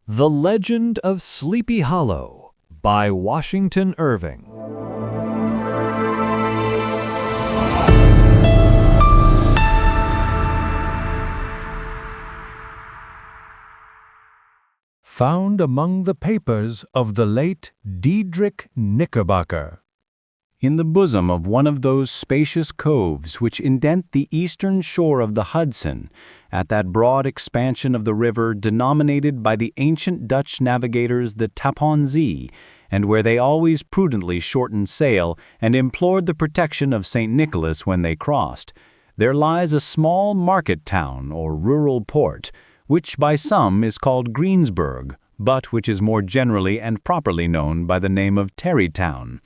The Legend of Sleepy Hollow by Washington Irving. Found among the papers of the late Diedrich Knickerbocker. In the bosom of one of those spacious coves which indent the eastern shore of the Hudson, at that broad expansion of the river denominated by the ancient Dutch navigators the Tapon Zee, and where they always prudently shortened sail and implored the protection of St. Nicholas when they crossed, there lies a small market town or rural port, which by some is called Greensburg, but which is more generally and properly known by the name of Tarrytown.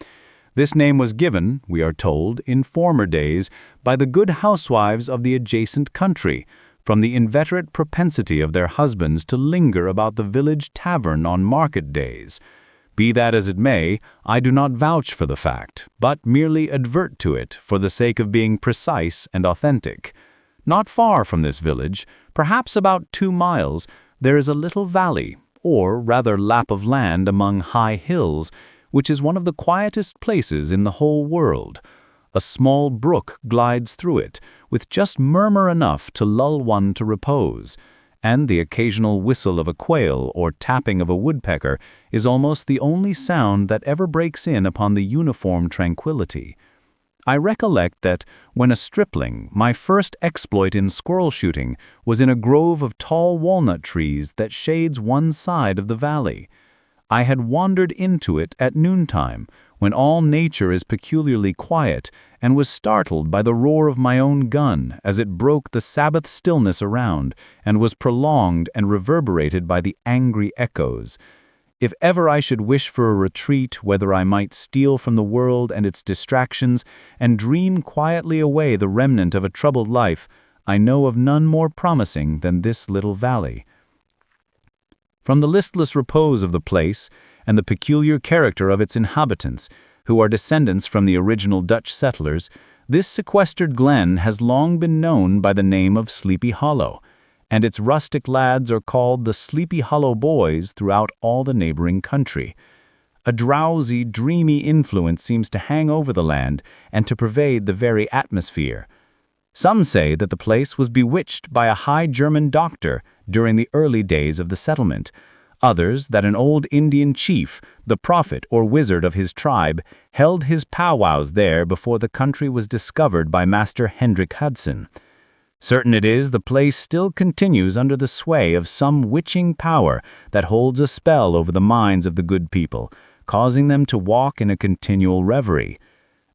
This name was given, we are told, in former days by the good housewives of the adjacent country, from the inveterate propensity of their husbands to linger about the village tavern on market days. Be that as it may, I do not vouch for the fact, but merely advert to it for the sake of being precise and authentic. Not far from this village, perhaps about 2 miles, there is a little valley, or rather lap of land among high hills, which is one of the quietest places in the whole world. A small brook glides through it, with just murmur enough to lull one to repose, and the occasional whistle of a quail or tapping of a woodpecker is almost the only sound that ever breaks in upon the uniform tranquility. I recollect that, when a stripling, my first exploit in squirrel shooting was in a grove of tall walnut trees that shades one side of the valley. I had wandered into it at noontime, when all nature is peculiarly quiet, and was startled by the roar of my own gun as it broke the Sabbath stillness around, and was prolonged and reverberated by the angry echoes. If ever I should wish for a retreat whether I might steal from the world and its distractions, and dream quietly away the remnant of a troubled life, I know of none more promising than this little valley. From the listless repose of the place, and the peculiar character of its inhabitants, who are descendants from the original Dutch settlers, this sequestered glen has long been known by the name of Sleepy Hollow, and its rustic lads are called the Sleepy Hollow Boys throughout all the neighboring country. A drowsy, dreamy influence seems to hang over the land and to pervade the very atmosphere. Some say that the place was bewitched by a high German doctor during the early days of the settlement. Others that an old Indian chief, the prophet or wizard of his tribe, held his powwows there before the country was discovered by Master Hendrik Hudson. Certain it is the place still continues under the sway of some witching power that holds a spell over the minds of the good people, causing them to walk in a continual reverie.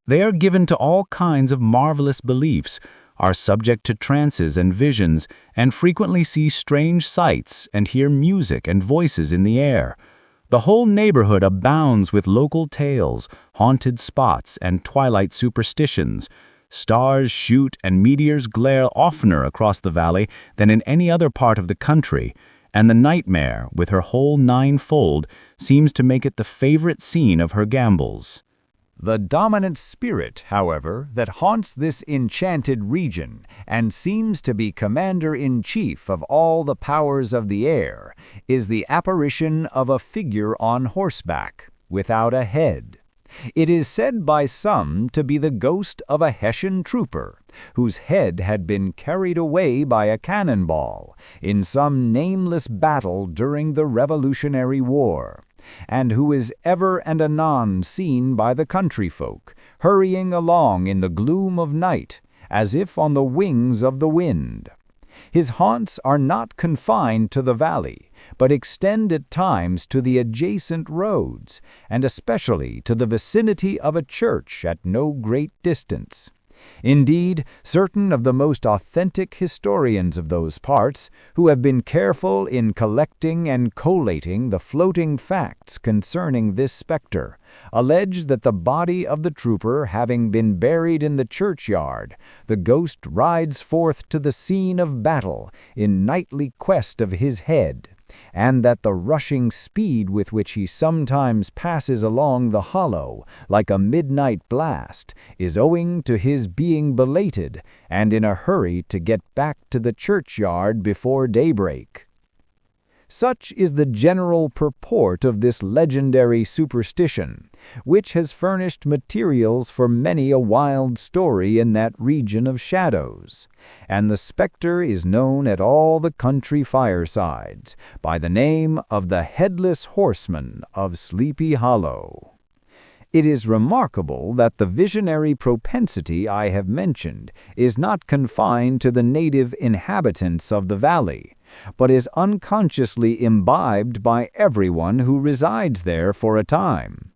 They are given to all kinds of marvelous beliefs, are subject to trances and visions, and frequently see strange sights and hear music and voices in the air. The whole neighborhood abounds with local tales, haunted spots, and twilight superstitions. Stars shoot and meteors glare oftener across the valley than in any other part of the country, and the nightmare, with her whole ninefold, seems to make it the favorite scene of her gambols. The dominant spirit, however, that haunts this enchanted region, and seems to be commander-in-chief of all the powers of the air, is the apparition of a figure on horseback, without a head. It is said by some to be the ghost of a Hessian trooper, whose head had been carried away by a cannonball in some nameless battle during the Revolutionary War, and who is ever and anon seen by the country folk, hurrying along in the gloom of night, as if on the wings of the wind. His haunts are not confined to the valley, but extend at times to the adjacent roads, and especially to the vicinity of a church at no great distance. Indeed, certain of the most authentic historians of those parts, who have been careful in collecting and collating the floating facts concerning this spectre, allege that the body of the trooper having been buried in the churchyard, the ghost rides forth to the scene of battle in nightly quest of his head, and that the rushing speed with which he sometimes passes along the hollow, like a midnight blast, is owing to his being belated and in a hurry to get back to the churchyard before daybreak. Such is the general purport of this legendary superstition, which has furnished materials for many a wild story in that region of shadows, and the spectre is known at all the country firesides by the name of the Headless Horseman of Sleepy Hollow. It is remarkable that the visionary propensity I have mentioned is not confined to the native inhabitants of the valley, but is unconsciously imbibed by everyone who resides there for a time.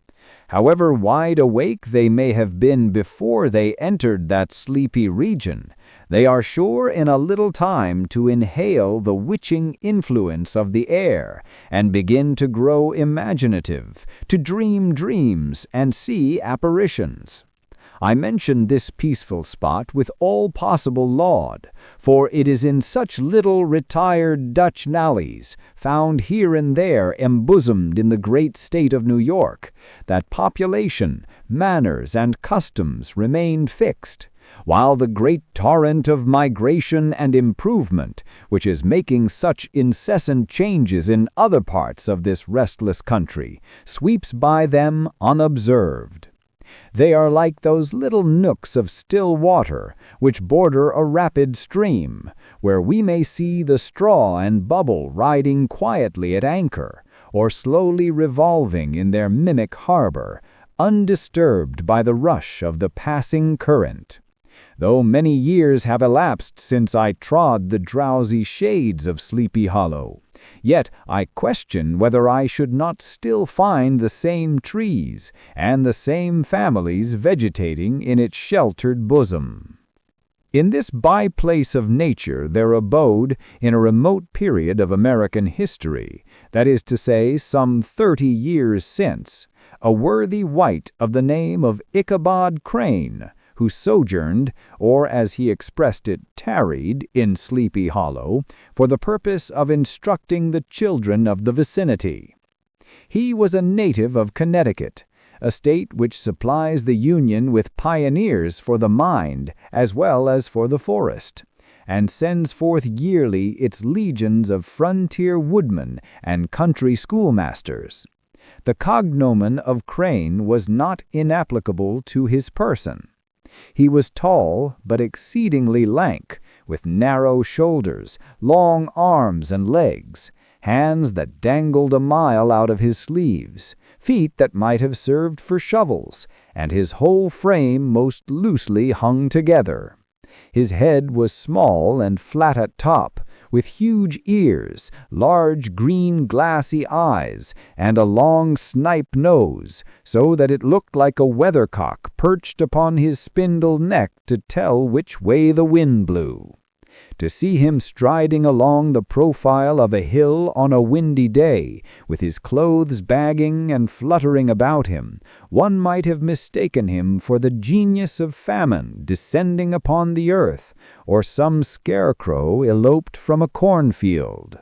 However wide awake they may have been before they entered that sleepy region, they are sure in a little time to inhale the witching influence of the air and begin to grow imaginative, to dream dreams and see apparitions. I mention this peaceful spot with all possible laud, for it is in such little retired Dutch valleys, found here and there embosomed in the great state of New York, that population, manners, and customs remained fixed, while the great torrent of migration and improvement, which is making such incessant changes in other parts of this restless country, sweeps by them unobserved. They are like those little nooks of still water which border a rapid stream, where we may see the straw and bubble riding quietly at anchor, or slowly revolving in their mimic harbor, undisturbed by the rush of the passing current. Though many years have elapsed since I trod the drowsy shades of Sleepy Hollow, yet I question whether I should not still find the same trees and the same families vegetating in its sheltered bosom. In this by-place of nature there abode, in a remote period of American history, that is to say some 30 years since, a worthy wight of the name of Ichabod Crane, who sojourned, or as he expressed it, tarried, in Sleepy Hollow, for the purpose of instructing the children of the vicinity. He was a native of Connecticut, a state which supplies the Union with pioneers for the mind as well as for the forest, and sends forth yearly its legions of frontier woodmen and country schoolmasters. The cognomen of Crane was not inapplicable to his person. He was tall, but exceedingly lank, with narrow shoulders, long arms and legs, hands that dangled a mile out of his sleeves, feet that might have served for shovels, and his whole frame most loosely hung together. His head was small and flat at top, with huge ears, large green glassy eyes, and a long snipe nose, so that it looked like a weathercock perched upon his spindle neck to tell which way the wind blew. To see him striding along the profile of a hill on a windy day, with his clothes bagging and fluttering about him, one might have mistaken him for the genius of famine descending upon the earth, or some scarecrow eloped from a cornfield.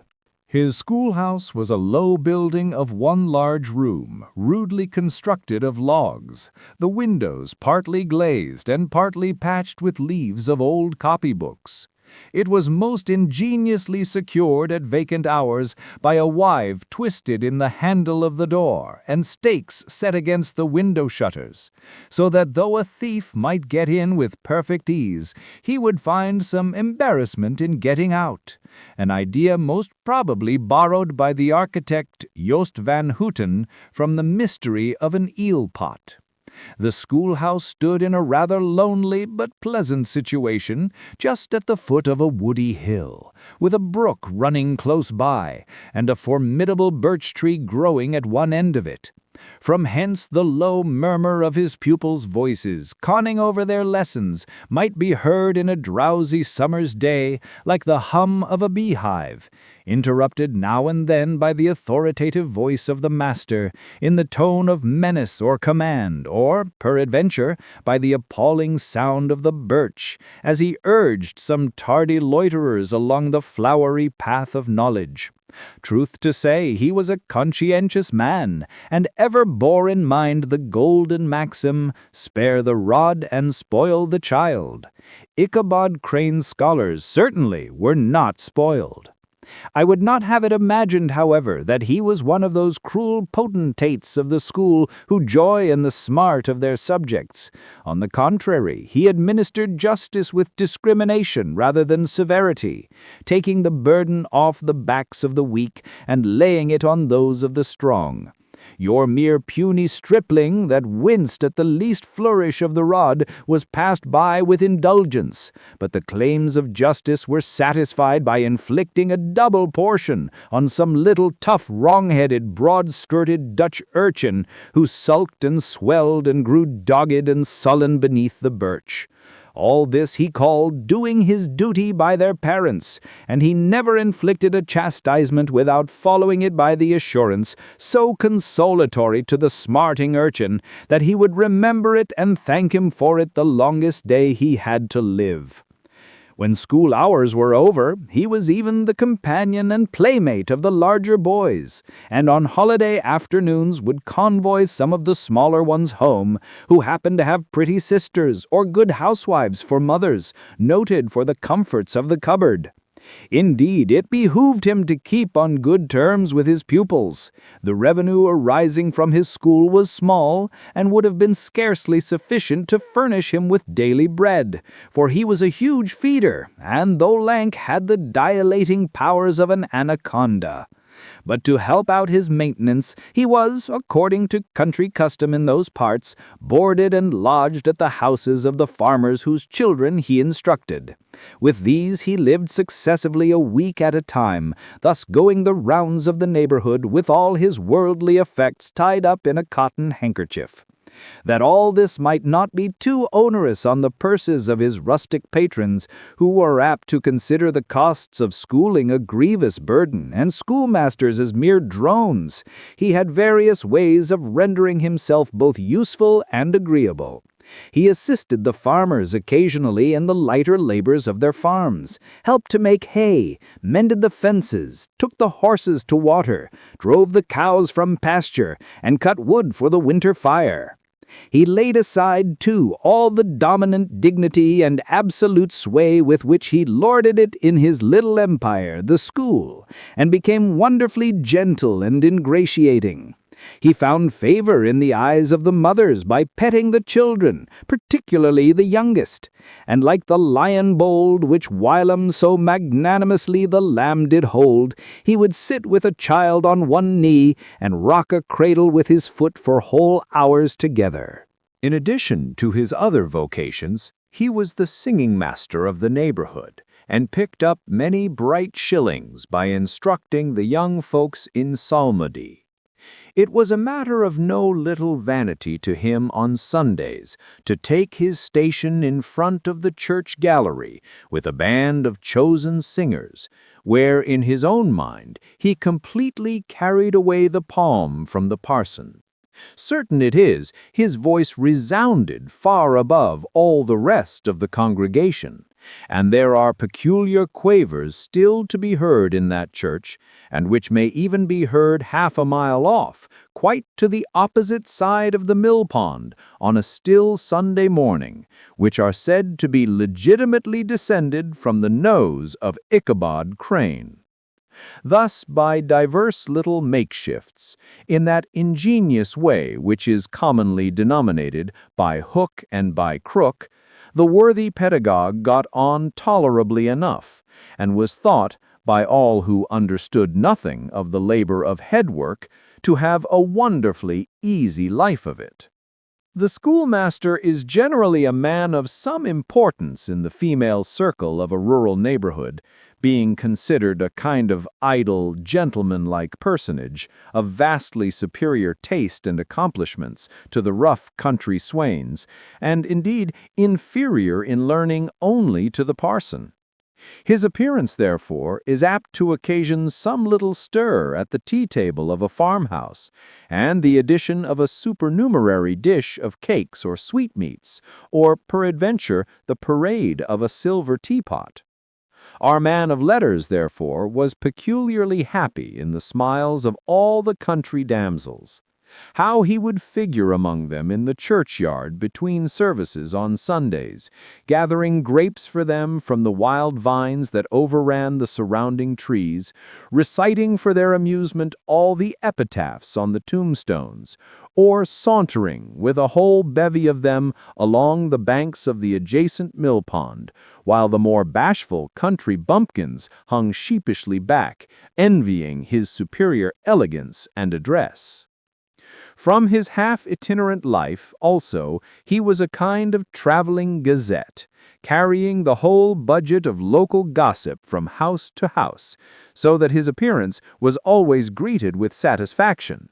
His schoolhouse was a low building of one large room, rudely constructed of logs, the windows partly glazed and partly patched with leaves of old copybooks. It was most ingeniously secured at vacant hours by a wive twisted in the handle of the door and stakes set against the window shutters, so that though a thief might get in with perfect ease, he would find some embarrassment in getting out, an idea most probably borrowed by the architect Joost van Houten from the mystery of an eel pot. The schoolhouse stood in a rather lonely but pleasant situation, just at the foot of a woody hill, with a brook running close by, and a formidable birch tree growing at one end of it. From hence the low murmur of his pupils' voices, conning over their lessons, might be heard in a drowsy summer's day, like the hum of a beehive, interrupted now and then by the authoritative voice of the master, in the tone of menace or command, or, peradventure, by the appalling sound of the birch, as he urged some tardy loiterers along the flowery path of knowledge. Truth to say, he was a conscientious man, and ever bore in mind the golden maxim, "Spare the rod and spoil the child." Ichabod Crane's scholars certainly were not spoiled. I would not have it imagined, however, that he was one of those cruel potentates of the school who joy in the smart of their subjects. On the contrary, he administered justice with discrimination rather than severity, taking the burden off the backs of the weak and laying it on those of the strong. Your mere puny stripling that winced at the least flourish of the rod was passed by with indulgence, but the claims of justice were satisfied by inflicting a double portion on some little tough, wrong-headed, broad-skirted Dutch urchin who sulked and swelled and grew dogged and sullen beneath the birch. All this he called doing his duty by their parents, and he never inflicted a chastisement without following it by the assurance, so consolatory to the smarting urchin, that he would remember it and thank him for it the longest day he had to live. When school hours were over, he was even the companion and playmate of the larger boys, and on holiday afternoons would convoy some of the smaller ones home, who happened to have pretty sisters or good housewives for mothers, noted for the comforts of the cupboard. Indeed, it behooved him to keep on good terms with his pupils. The revenue arising from his school was small, and would have been scarcely sufficient to furnish him with daily bread, for he was a huge feeder, and though lank, had the dilating powers of an anaconda. But to help out his maintenance, he was, according to country custom in those parts, boarded and lodged at the houses of the farmers whose children he instructed. With these he lived successively a week at a time, thus going the rounds of the neighborhood with all his worldly effects tied up in a cotton handkerchief. That all this might not be too onerous on the purses of his rustic patrons, who were apt to consider the costs of schooling a grievous burden, and schoolmasters as mere drones, he had various ways of rendering himself both useful and agreeable. He assisted the farmers occasionally in the lighter labors of their farms, helped to make hay, mended the fences, took the horses to water, drove the cows from pasture, and cut wood for the winter fire. He laid aside, too, all the dominant dignity and absolute sway with which he lorded it in his little empire, the school, and became wonderfully gentle and ingratiating. He found favor in the eyes of the mothers by petting the children, particularly the youngest, and like the lion bold which whilom so magnanimously the lamb did hold, he would sit with a child on one knee and rock a cradle with his foot for whole hours together. In addition to his other vocations, he was the singing master of the neighborhood, and picked up many bright shillings by instructing the young folks in psalmody. It was a matter of no little vanity to him on Sundays to take his station in front of the church gallery with a band of chosen singers, where in his own mind he completely carried away the palm from the parson. Certain it is, his voice resounded far above all the rest of the congregation, and there are peculiar quavers still to be heard in that church, and which may even be heard half a mile off, quite to the opposite side of the mill pond, on a still Sunday morning, which are said to be legitimately descended from the nose of Ichabod Crane. Thus, by divers little makeshifts, in that ingenious way which is commonly denominated by hook and by crook, the worthy pedagogue got on tolerably enough, and was thought, by all who understood nothing of the labor of head work, to have a wonderfully easy life of it. The schoolmaster is generally a man of some importance in the female circle of a rural neighborhood, being considered a kind of idle, gentleman-like personage, of vastly superior taste and accomplishments to the rough country swains, and indeed inferior in learning only to the parson. His appearance, therefore, is apt to occasion some little stir at the tea-table of a farmhouse, and the addition of a supernumerary dish of cakes or sweetmeats, or peradventure the parade of a silver teapot. Our man of letters, therefore, was peculiarly happy in the smiles of all the country damsels. how he would figure among them in the churchyard between services on Sundays, gathering grapes for them from the wild vines that overran the surrounding trees, reciting for their amusement all the epitaphs on the tombstones, or sauntering with a whole bevy of them along the banks of the adjacent mill pond, while the more bashful country bumpkins hung sheepishly back, envying his superior elegance and address. From his half-itinerant life, also, he was a kind of traveling gazette, carrying the whole budget of local gossip from house to house, so that his appearance was always greeted with satisfaction.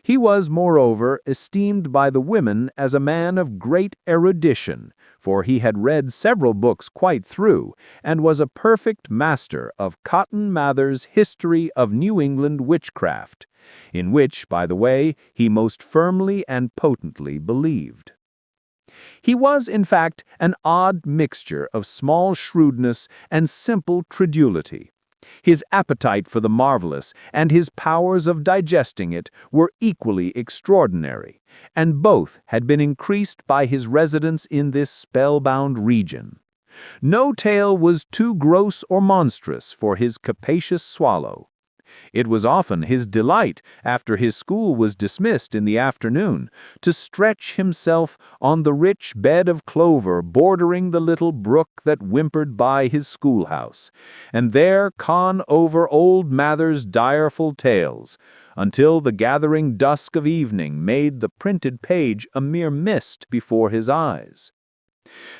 He was, moreover, esteemed by the women as a man of great erudition, for he had read several books quite through, and was a perfect master of Cotton Mather's History of New England Witchcraft, in which, by the way, he most firmly and potently believed. He was, in fact, an odd mixture of small shrewdness and simple credulity. His appetite for the marvelous and his powers of digesting it were equally extraordinary, and both had been increased by his residence in this spellbound region. No tale was too gross or monstrous for his capacious swallow. It was often his delight, after his school was dismissed in the afternoon, to stretch himself on the rich bed of clover bordering the little brook that whimpered by his schoolhouse, and there con over old Mather's direful tales, until the gathering dusk of evening made the printed page a mere mist before his eyes.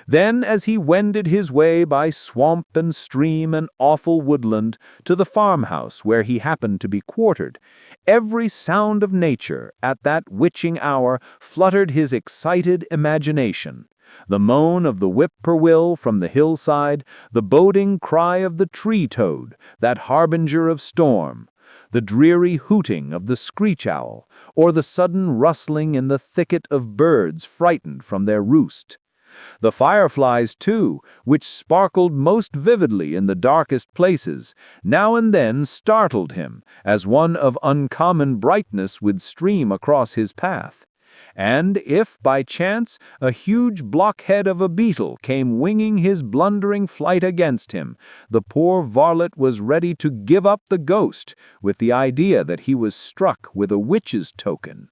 Then, as he wended his way by swamp and stream and awful woodland to the farmhouse where he happened to be quartered, every sound of nature at that witching hour fluttered his excited imagination. The moan of the whippoorwill from the hillside, the boding cry of the tree-toad, that harbinger of storm, the dreary hooting of the screech-owl, or the sudden rustling in the thicket of birds frightened from their roost. The fireflies, too, which sparkled most vividly in the darkest places, now and then startled him, as one of uncommon brightness would stream across his path. And if, by chance, a huge blockhead of a beetle came winging his blundering flight against him, the poor varlet was ready to give up the ghost, with the idea that he was struck with a witch's token.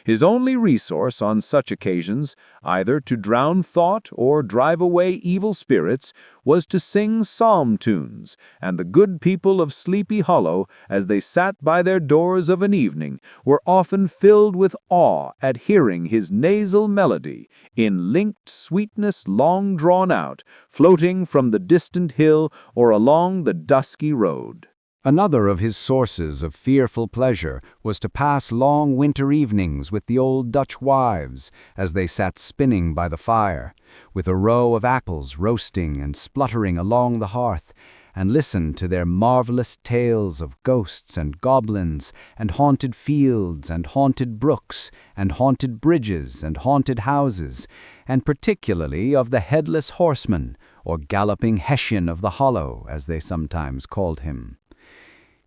His only resource on such occasions, either to drown thought or drive away evil spirits, was to sing psalm tunes, and the good people of Sleepy Hollow, as they sat by their doors of an evening, were often filled with awe at hearing his nasal melody, in linked sweetness long drawn out, floating from the distant hill or along the dusky road. Another of his sources of fearful pleasure was to pass long winter evenings with the old Dutch wives as they sat spinning by the fire, with a row of apples roasting and spluttering along the hearth, and listen to their marvelous tales of ghosts and goblins, and haunted fields and haunted brooks, and haunted bridges and haunted houses, and particularly of the Headless Horseman, or galloping Hessian of the Hollow, as they sometimes called him.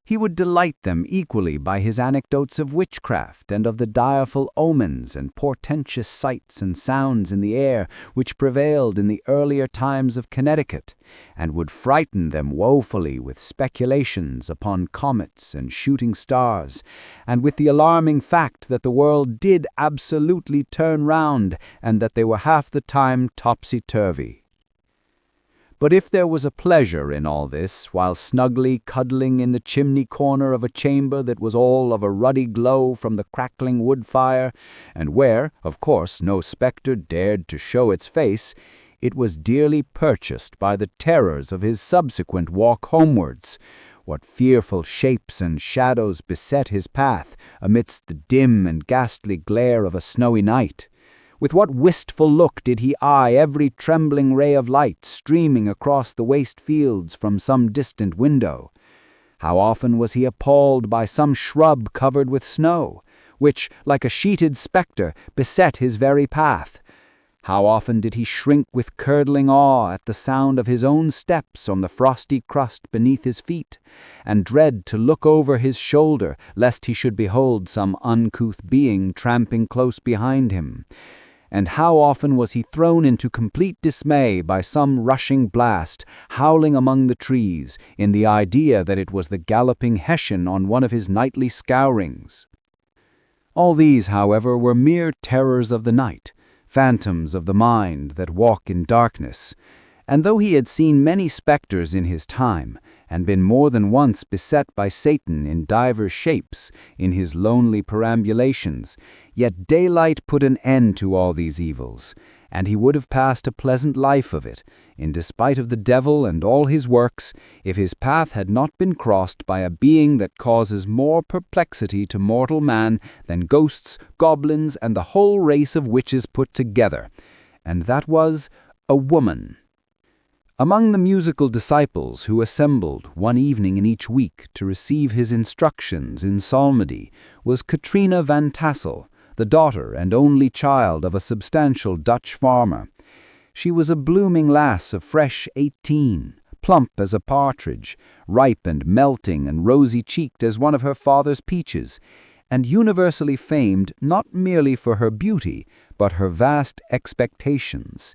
He would delight them equally by his anecdotes of witchcraft and of the direful omens and portentous sights and sounds in the air which prevailed in the earlier times of Connecticut, and would frighten them woefully with speculations upon comets and shooting stars, and with the alarming fact that the world did absolutely turn round and that they were half the time topsy-turvy. But if there was a pleasure in all this, while snugly cuddling in the chimney corner of a chamber that was all of a ruddy glow from the crackling wood fire, and where, of course, no spectre dared to show its face, it was dearly purchased by the terrors of his subsequent walk homewards. What fearful shapes and shadows beset his path amidst the dim and ghastly glare of a snowy night! With what wistful look did he eye every trembling ray of light streaming across the waste fields from some distant window! How often was he appalled by some shrub covered with snow, which, like a sheeted spectre, beset his very path! How often did he shrink with curdling awe at the sound of his own steps on the frosty crust beneath his feet, and dread to look over his shoulder lest he should behold some uncouth being tramping close behind him. And how often was he thrown into complete dismay by some rushing blast, howling among the trees, in the idea that it was the galloping Hessian on one of his nightly scourings. All these, however, were mere terrors of the night, phantoms of the mind that walk in darkness, and though he had seen many spectres in his time, and been more than once beset by Satan in divers shapes in his lonely perambulations, yet daylight put an end to all these evils, and he would have passed a pleasant life of it, in despite of the devil and all his works, if his path had not been crossed by a being that causes more perplexity to mortal man than ghosts, goblins, and the whole race of witches put together, and that was a woman. Among the musical disciples who assembled one evening in each week to receive his instructions in psalmody was Katrina Van Tassel, the daughter and only child of a substantial Dutch farmer. She was a blooming lass of fresh 18, plump as a partridge, ripe and melting and rosy-cheeked as one of her father's peaches, and universally famed not merely for her beauty, but her vast expectations.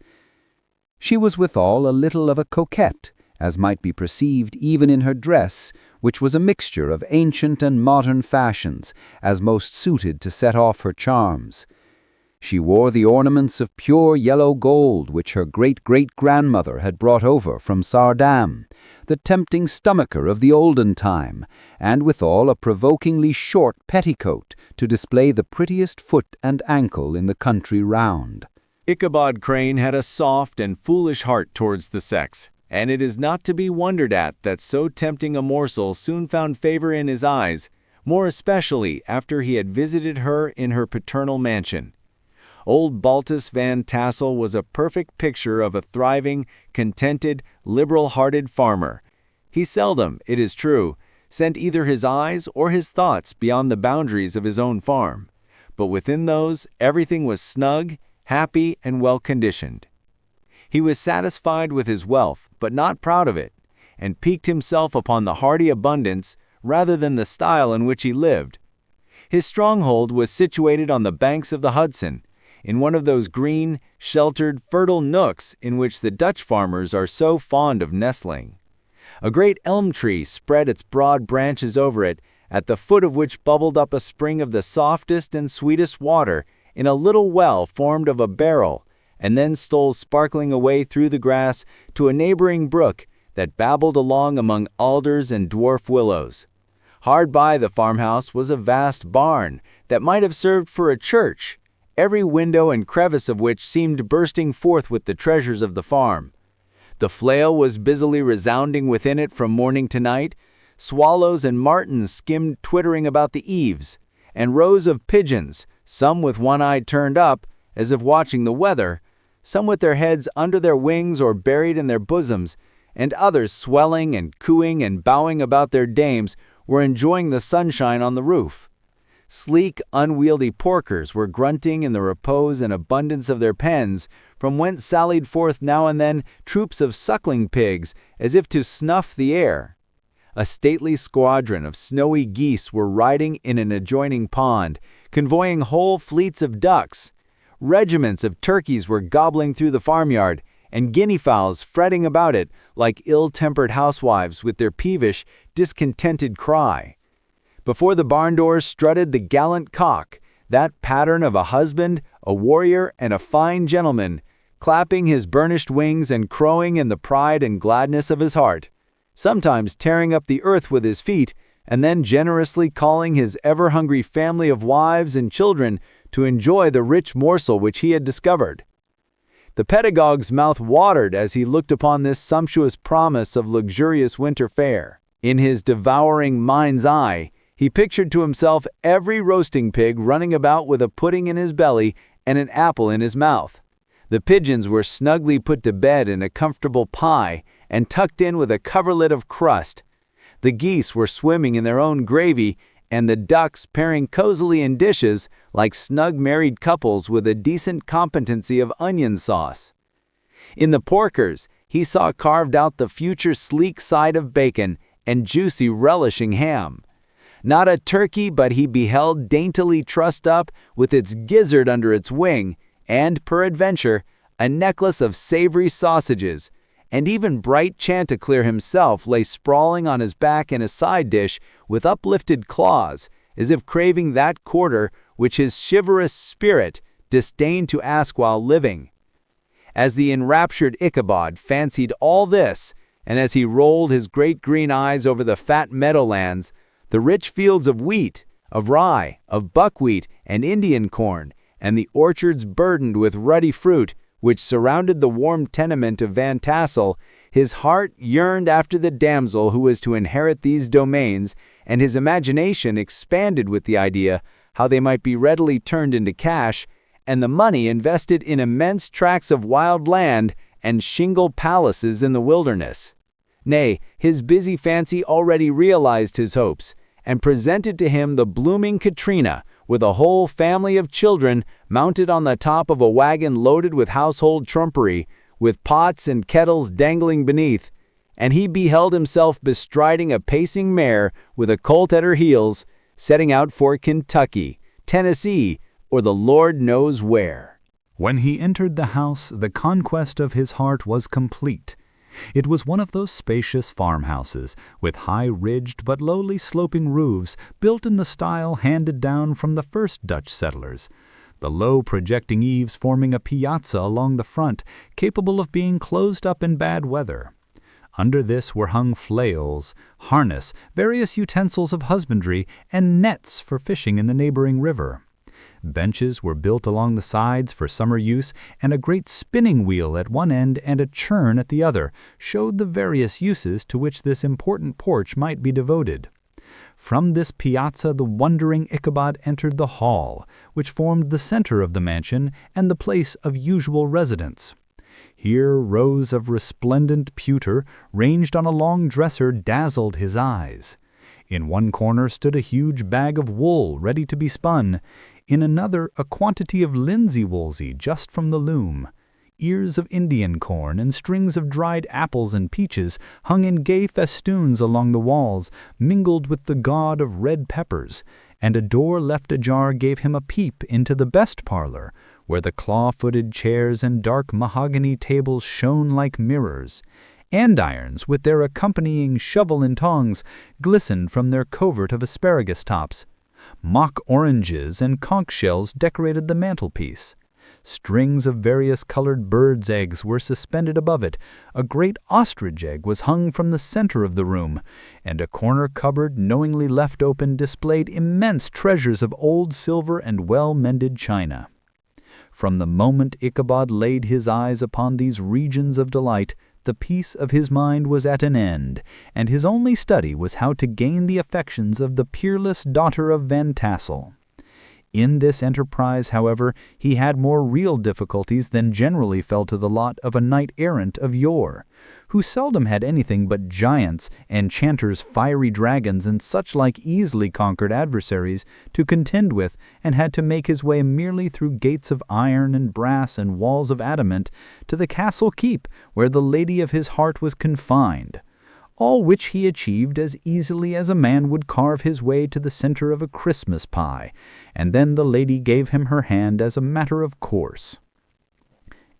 She was withal a little of a coquette, as might be perceived even in her dress, which was a mixture of ancient and modern fashions, as most suited to set off her charms. She wore the ornaments of pure yellow gold which her great-great-grandmother had brought over from Sardam, the tempting stomacher of the olden time, and withal a provokingly short petticoat to display the prettiest foot and ankle in the country round. Ichabod Crane had a soft and foolish heart towards the sex, and it is not to be wondered at that so tempting a morsel soon found favor in his eyes, more especially after he had visited her in her paternal mansion. Old Baltus Van Tassel was a perfect picture of a thriving, contented, liberal-hearted farmer. He seldom, it is true, sent either his eyes or his thoughts beyond the boundaries of his own farm, but within those everything was snug, happy, and well-conditioned. He was satisfied with his wealth, but not proud of it, and piqued himself upon the hearty abundance rather than the style in which he lived. His stronghold was situated on the banks of the Hudson, in one of those green, sheltered, fertile nooks in which the Dutch farmers are so fond of nestling. A great elm tree spread its broad branches over it, at the foot of which bubbled up a spring of the softest and sweetest water in a little well formed of a barrel, and then stole sparkling away through the grass to a neighboring brook that babbled along among alders and dwarf willows. Hard by the farmhouse was a vast barn that might have served for a church, every window and crevice of which seemed bursting forth with the treasures of the farm. The flail was busily resounding within it from morning to night, swallows and martins skimmed twittering about the eaves, and rows of pigeons, some with one eye turned up, as if watching the weather, some with their heads under their wings or buried in their bosoms, and others swelling and cooing and bowing about their dames, were enjoying the sunshine on the roof. Sleek, unwieldy porkers were grunting in the repose and abundance of their pens, from whence sallied forth now and then troops of suckling pigs, as if to snuff the air. A stately squadron of snowy geese were riding in an adjoining pond, convoying whole fleets of ducks. Regiments of turkeys were gobbling through the farmyard, and guinea fowls fretting about it like ill-tempered housewives with their peevish, discontented cry. Before the barn doors strutted the gallant cock, that pattern of a husband, a warrior, and a fine gentleman, clapping his burnished wings and crowing in the pride and gladness of his heart, sometimes tearing up the earth with his feet, and then generously calling his ever-hungry family of wives and children to enjoy the rich morsel which he had discovered. The pedagogue's mouth watered as he looked upon this sumptuous promise of luxurious winter fare. In his devouring mind's eye, he pictured to himself every roasting pig running about with a pudding in his belly and an apple in his mouth. The pigeons were snugly put to bed in a comfortable pie and tucked in with a coverlet of crust. The geese were swimming in their own gravy, and the ducks pairing cozily in dishes like snug married couples with a decent competency of onion sauce. In the porkers, he saw carved out the future sleek side of bacon and juicy relishing ham. Not a turkey, but he beheld daintily trussed up with its gizzard under its wing, and, peradventure, a necklace of savory sausages, and even bright Chanticleer himself lay sprawling on his back in a side dish with uplifted claws, as if craving that quarter which his chivalrous spirit disdained to ask while living. As the enraptured Ichabod fancied all this, and as he rolled his great green eyes over the fat meadowlands, the rich fields of wheat, of rye, of buckwheat and Indian corn, and the orchards burdened with ruddy fruit, which surrounded the warm tenement of Van Tassel, his heart yearned after the damsel who was to inherit these domains, and his imagination expanded with the idea how they might be readily turned into cash, and the money invested in immense tracts of wild land and shingle palaces in the wilderness. Nay, his busy fancy already realized his hopes, and presented to him the blooming Katrina, with a whole family of children mounted on the top of a wagon loaded with household trumpery, with pots and kettles dangling beneath, and he beheld himself bestriding a pacing mare with a colt at her heels, setting out for Kentucky, Tennessee, or the Lord knows where. When he entered the house, the conquest of his heart was complete. It was one of those spacious farmhouses, with high-ridged but lowly sloping roofs, built in the style handed down from the first Dutch settlers, the low projecting eaves forming a piazza along the front, capable of being closed up in bad weather. Under this were hung flails, harness, various utensils of husbandry, and nets for fishing in the neighboring river. Benches were built along the sides for summer use, and a great spinning wheel at one end and a churn at the other showed the various uses to which this important porch might be devoted. From this piazza the wondering Ichabod entered the hall, which formed the center of the mansion and the place of usual residence. Here rows of resplendent pewter, ranged on a long dresser, dazzled his eyes. In one corner stood a huge bag of wool ready to be spun, in another a quantity of linsey-woolsey just from the loom. Ears of Indian corn and strings of dried apples and peaches hung in gay festoons along the walls, mingled with the gaud of red peppers, and a door left ajar gave him a peep into the best parlor, where the claw-footed chairs and dark mahogany tables shone like mirrors. Andirons, with their accompanying shovel and tongs, glistened from their covert of asparagus tops. Mock oranges and conch shells decorated the mantelpiece. Strings of various colored birds' eggs were suspended above it, a great ostrich egg was hung from the center of the room, and a corner cupboard, knowingly left open, displayed immense treasures of old silver and well-mended china. From the moment Ichabod laid his eyes upon these regions of delight, the peace of his mind was at an end, and his only study was how to gain the affections of the peerless daughter of Van Tassel. In this enterprise, however, he had more real difficulties than generally fell to the lot of a knight-errant of yore, who seldom had anything but giants, enchanters, fiery dragons, and such like easily conquered adversaries to contend with, and had to make his way merely through gates of iron and brass and walls of adamant to the castle keep where the lady of his heart was confined. All which he achieved as easily as a man would carve his way to the center of a Christmas pie, and then the lady gave him her hand as a matter of course.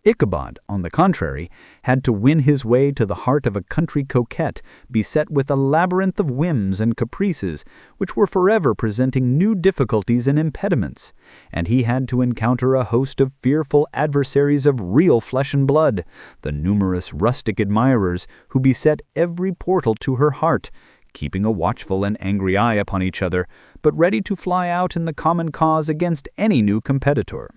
Ichabod, on the contrary, had to win his way to the heart of a country coquette beset with a labyrinth of whims and caprices, which were forever presenting new difficulties and impediments, and he had to encounter a host of fearful adversaries of real flesh and blood, the numerous rustic admirers who beset every portal to her heart, keeping a watchful and angry eye upon each other, but ready to fly out in the common cause against any new competitor.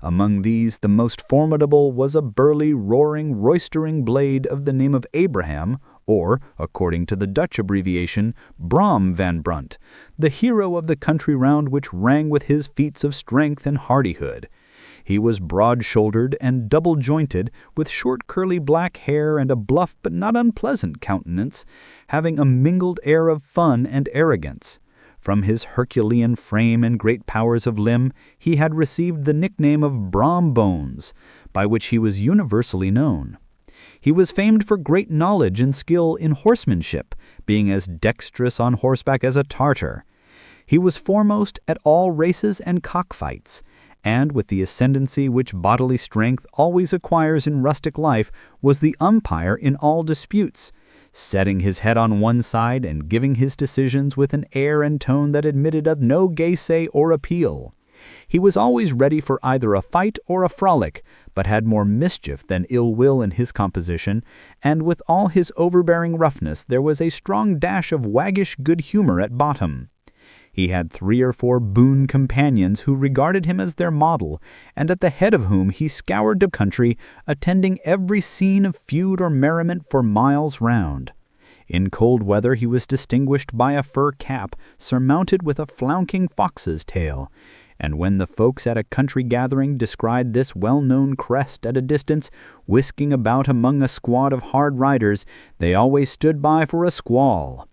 Among these, the most formidable was a burly, roaring, roistering blade of the name of Abraham, or, according to the Dutch abbreviation, Brom Van Brunt, the hero of the country round which rang with his feats of strength and hardihood. He was broad-shouldered and double-jointed, with short curly black hair and a bluff but not unpleasant countenance, having a mingled air of fun and arrogance. From his Herculean frame and great powers of limb, he had received the nickname of Brom Bones, by which he was universally known. He was famed for great knowledge and skill in horsemanship, being as dexterous on horseback as a Tartar. He was foremost at all races and cockfights, and with the ascendancy which bodily strength always acquires in rustic life, was the umpire in all disputes, setting his head on one side and giving his decisions with an air and tone that admitted of no gaiety or appeal. He was always ready for either a fight or a frolic, but had more mischief than ill will in his composition, and with all his overbearing roughness there was a strong dash of waggish good humor at bottom. He had 3 or 4 boon companions who regarded him as their model, and at the head of whom he scoured the country, attending every scene of feud or merriment for miles round. In cold weather he was distinguished by a fur cap surmounted with a flouncing fox's tail, and when the folks at a country gathering descried this well-known crest at a distance, whisking about among a squad of hard riders, they always stood by for a squall.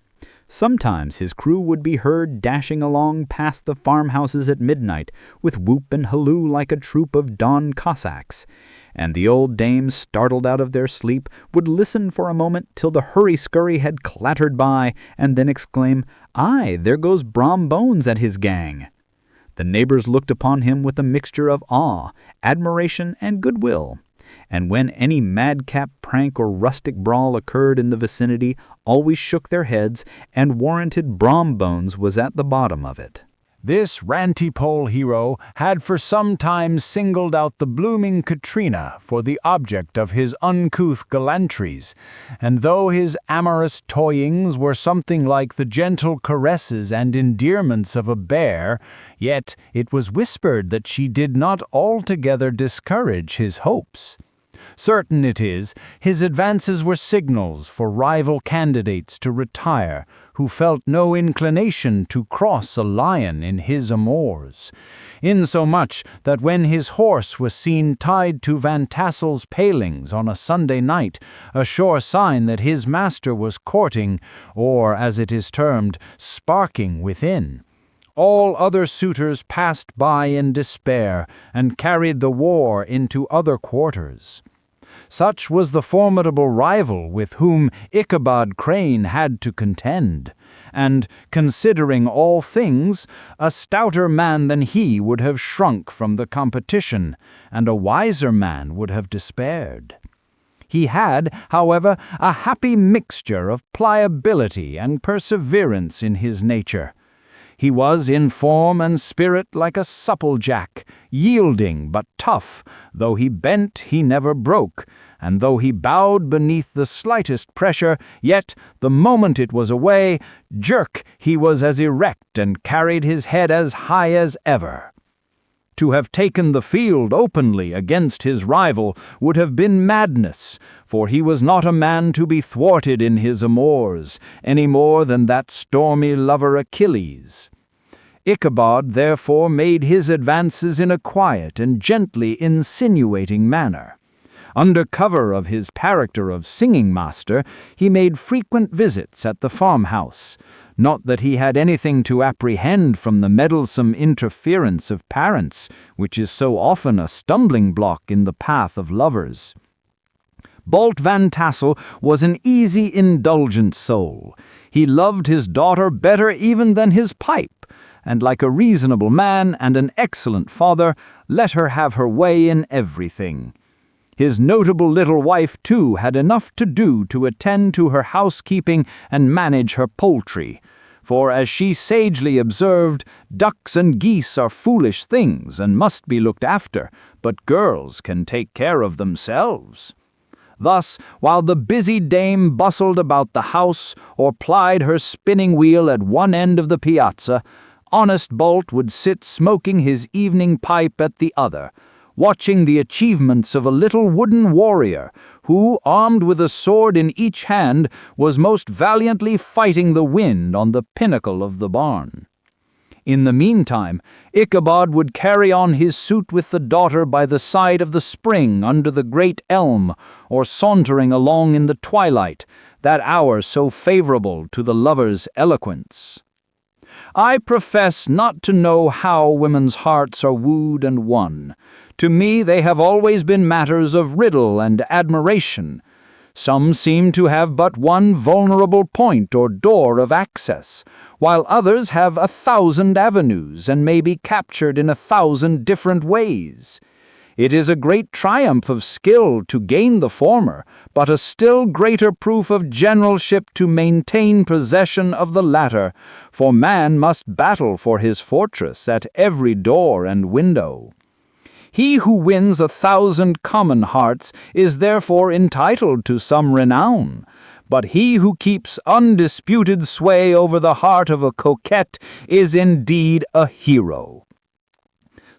Sometimes his crew would be heard dashing along past the farmhouses at midnight, with whoop and halloo like a troop of Don Cossacks, and the old dames, startled out of their sleep, would listen for a moment till the hurry-scurry had clattered by, and then exclaim, "Aye, there goes Brom Bones and his gang." The neighbors looked upon him with a mixture of awe, admiration, and goodwill, and when any madcap prank or rustic brawl occurred in the vicinity, always shook their heads and warranted Brom Bones was at the bottom of it. This rantipole hero had for some time singled out the blooming Katrina for the object of his uncouth gallantries, and though his amorous toyings were something like the gentle caresses and endearments of a bear, yet it was whispered that she did not altogether discourage his hopes. Certain it is, his advances were signals for rival candidates to retire, who felt no inclination to cross a lion in his amours, insomuch that when his horse was seen tied to Van Tassel's palings on a Sunday night, a sure sign that his master was courting, or, as it is termed, sparking within, all other suitors passed by in despair, and carried the war into other quarters. Such was the formidable rival with whom Ichabod Crane had to contend, and, considering all things, a stouter man than he would have shrunk from the competition, and a wiser man would have despaired. He had, however, a happy mixture of pliability and perseverance in his nature. He was in form and spirit like a supple jack, yielding but tough, though he bent he never broke, and though he bowed beneath the slightest pressure, yet, the moment it was away, jerk, he was as erect and carried his head as high as ever. To have taken the field openly against his rival would have been madness, for he was not a man to be thwarted in his amours, any more than that stormy lover Achilles. Ichabod therefore made his advances in a quiet and gently insinuating manner. Under cover of his character of singing master, he made frequent visits at the farmhouse. Not that he had anything to apprehend from the meddlesome interference of parents, which is so often a stumbling block in the path of lovers. Bolt Van Tassel was an easy, indulgent soul. He loved his daughter better even than his pipe, and like a reasonable man and an excellent father, let her have her way in everything. His notable little wife, too, had enough to do to attend to her housekeeping and manage her poultry, for, as she sagely observed, ducks and geese are foolish things and must be looked after, but girls can take care of themselves. Thus, while the busy dame bustled about the house or plied her spinning wheel at one end of the piazza, honest Bolt would sit smoking his evening pipe at the other, watching the achievements of a little wooden warrior who, armed with a sword in each hand, was most valiantly fighting the wind on the pinnacle of the barn. In the meantime, Ichabod would carry on his suit with the daughter by the side of the spring under the great elm, or sauntering along in the twilight, that hour so favorable to the lover's eloquence. I profess not to know how women's hearts are wooed and won. To me they have always been matters of riddle and admiration. Some seem to have but one vulnerable point or door of access, while others have 1,000 avenues and may be captured in 1,000 different ways. It is a great triumph of skill to gain the former, but a still greater proof of generalship to maintain possession of the latter, for man must battle for his fortress at every door and window. He who wins 1,000 common hearts is therefore entitled to some renown, but he who keeps undisputed sway over the heart of a coquette is indeed a hero.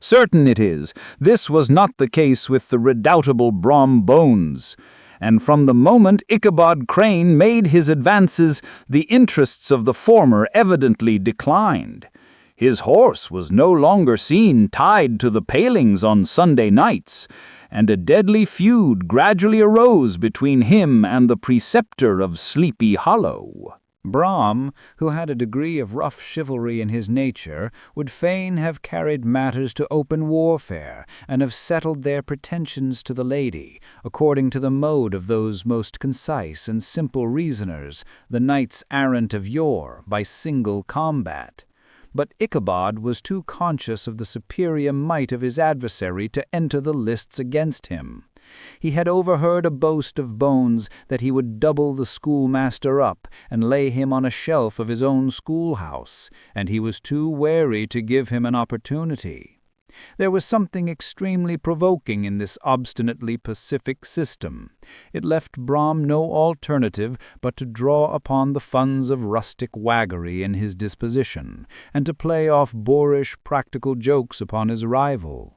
Certain it is, this was not the case with the redoubtable Brom Bones, and from the moment Ichabod Crane made his advances, the interests of the former evidently declined. His horse was no longer seen tied to the palings on Sunday nights, and a deadly feud gradually arose between him and the preceptor of Sleepy Hollow. Brom, who had a degree of rough chivalry in his nature, would fain have carried matters to open warfare, and have settled their pretensions to the lady, according to the mode of those most concise and simple reasoners, the knights errant of yore, by single combat. But Ichabod was too conscious of the superior might of his adversary to enter the lists against him. He had overheard a boast of Bones that he would double the schoolmaster up and lay him on a shelf of his own schoolhouse, and he was too wary to give him an opportunity. There was something extremely provoking in this obstinately pacific system. It left Brom no alternative but to draw upon the funds of rustic waggery in his disposition, and to play off boorish practical jokes upon his rival.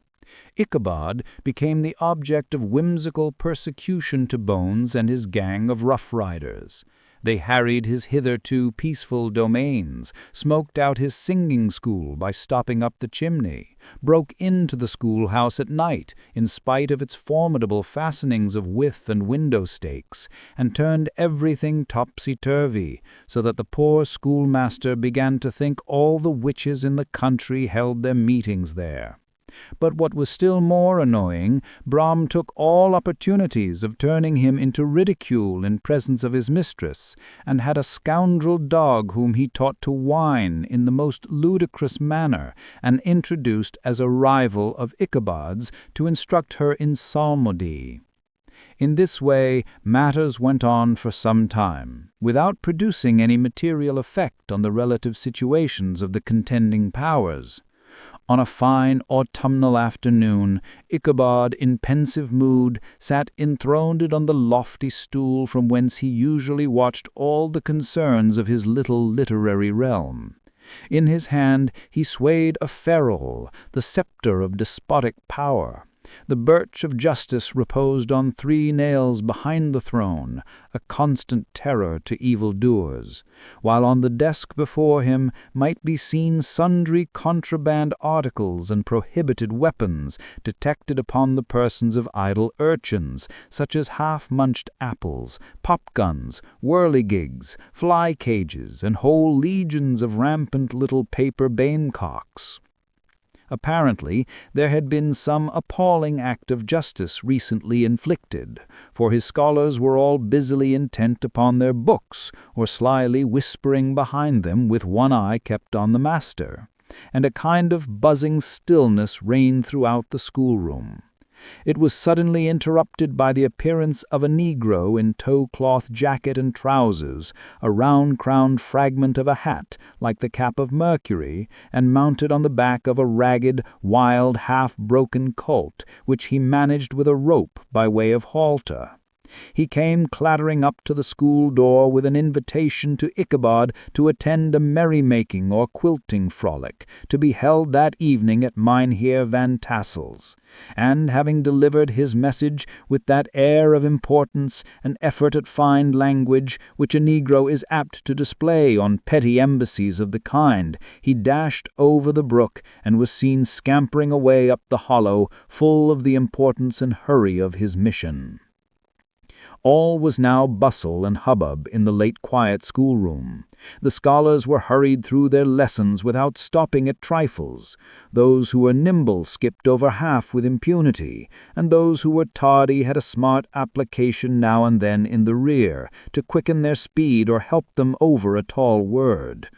Ichabod became the object of whimsical persecution to Bones and his gang of rough riders. They harried his hitherto peaceful domains, smoked out his singing school by stopping up the chimney, broke into the schoolhouse at night, in spite of its formidable fastenings of withe and window stakes, and turned everything topsy-turvy, so that the poor schoolmaster began to think all the witches in the country held their meetings there. But what was still more annoying, Brom took all opportunities of turning him into ridicule in presence of his mistress, and had a scoundrel dog whom he taught to whine in the most ludicrous manner, and introduced as a rival of Ichabod's to instruct her in psalmody. In this way matters went on for some time, without producing any material effect on the relative situations of the contending powers. On a fine autumnal afternoon, Ichabod, in pensive mood, sat enthroned on the lofty stool from whence he usually watched all the concerns of his little literary realm. In his hand he swayed a ferule, the scepter of despotic power. The birch of justice reposed on 3 nails behind the throne, a constant terror to evil-doers, while on the desk before him might be seen sundry contraband articles and prohibited weapons detected upon the persons of idle urchins, such as half-munched apples, pop-guns, whirligigs, fly-cages, and whole legions of rampant little paper bamecocks. Apparently, there had been some appalling act of justice recently inflicted, for his scholars were all busily intent upon their books, or slyly whispering behind them with one eye kept on the master, and a kind of buzzing stillness reigned throughout the schoolroom. It was suddenly interrupted by the appearance of a negro in tow-cloth jacket and trousers, a round-crowned fragment of a hat, like the cap of Mercury, and mounted on the back of a ragged, wild, half-broken colt, which he managed with a rope by way of halter. He came clattering up to the school door with an invitation to Ichabod to attend a merrymaking or quilting frolic, to be held that evening at Mynheer Van Tassel's, and having delivered his message with that air of importance and effort at fine language which a negro is apt to display on petty embassies of the kind, he dashed over the brook and was seen scampering away up the hollow, full of the importance and hurry of his mission. All was now bustle and hubbub in the late quiet schoolroom. The scholars were hurried through their lessons without stopping at trifles. Those who were nimble skipped over half with impunity, and those who were tardy had a smart application now and then in the rear to quicken their speed or help them over a tall word.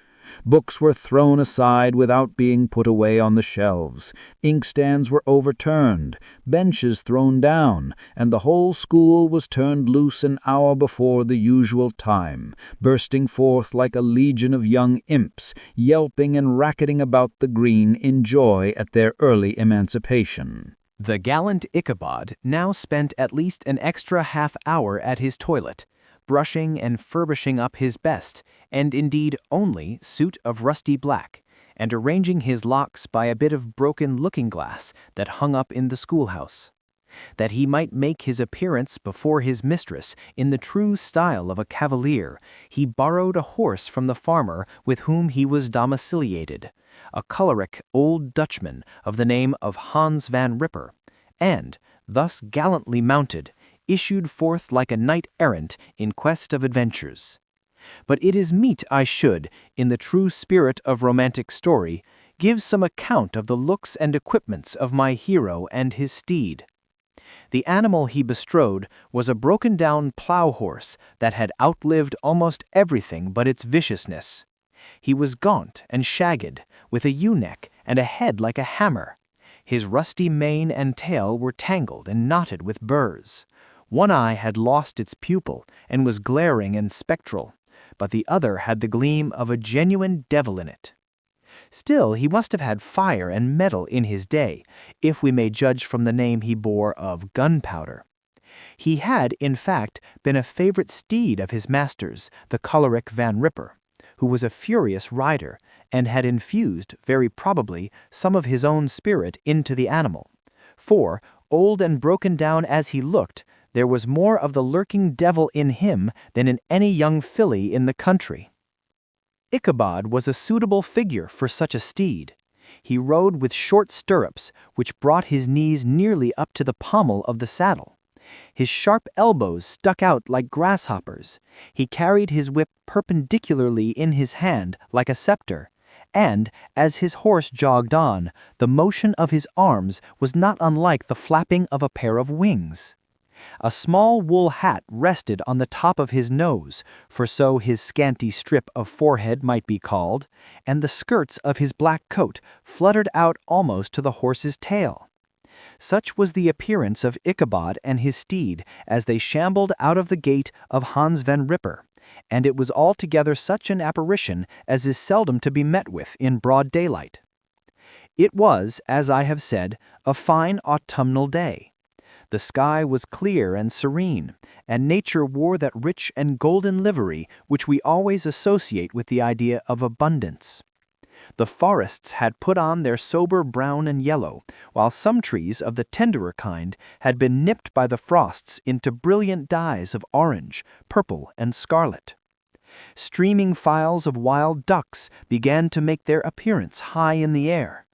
Books were thrown aside without being put away on the shelves. Inkstands were overturned, benches thrown down, and the whole school was turned loose an hour before the usual time, bursting forth like a legion of young imps, yelping and racketing about the green in joy at their early emancipation. The gallant Ichabod now spent at least an extra half-hour at his toilet, brushing and furbishing up his best, and indeed only, suit of rusty black, and arranging his locks by a bit of broken looking-glass that hung up in the schoolhouse. That he might make his appearance before his mistress in the true style of a cavalier, he borrowed a horse from the farmer with whom he was domiciliated, a choleric old Dutchman of the name of Hans van Ripper, and, thus gallantly mounted, issued forth like a knight-errant in quest of adventures. But it is meet I should, in the true spirit of romantic story, give some account of the looks and equipments of my hero and his steed. The animal he bestrode was a broken-down plough-horse that had outlived almost everything but its viciousness. He was gaunt and shagged, with a ewe-neck and a head like a hammer. His rusty mane and tail were tangled and knotted with burrs. One eye had lost its pupil and was glaring and spectral, but the other had the gleam of a genuine devil in it. Still, he must have had fire and metal in his day, if we may judge from the name he bore of gunpowder. He had, in fact, been a favorite steed of his master's, the choleric Van Ripper, who was a furious rider, and had infused, very probably, some of his own spirit into the animal. For, old and broken down as he looked, there was more of the lurking devil in him than in any young filly in the country. Ichabod was a suitable figure for such a steed. He rode with short stirrups, which brought his knees nearly up to the pommel of the saddle. His sharp elbows stuck out like grasshoppers. He carried his whip perpendicularly in his hand like a scepter, and, as his horse jogged on, the motion of his arms was not unlike the flapping of a pair of wings. A small wool hat rested on the top of his nose, for so his scanty strip of forehead might be called, and the skirts of his black coat fluttered out almost to the horse's tail. Such was the appearance of Ichabod and his steed as they shambled out of the gate of Hans van Ripper, and it was altogether such an apparition as is seldom to be met with in broad daylight. It was, as I have said, a fine autumnal day. The sky was clear and serene, and nature wore that rich and golden livery which we always associate with the idea of abundance. The forests had put on their sober brown and yellow, while some trees of the tenderer kind had been nipped by the frosts into brilliant dyes of orange, purple, and scarlet. Streaming files of wild ducks began to make their appearance high in the air.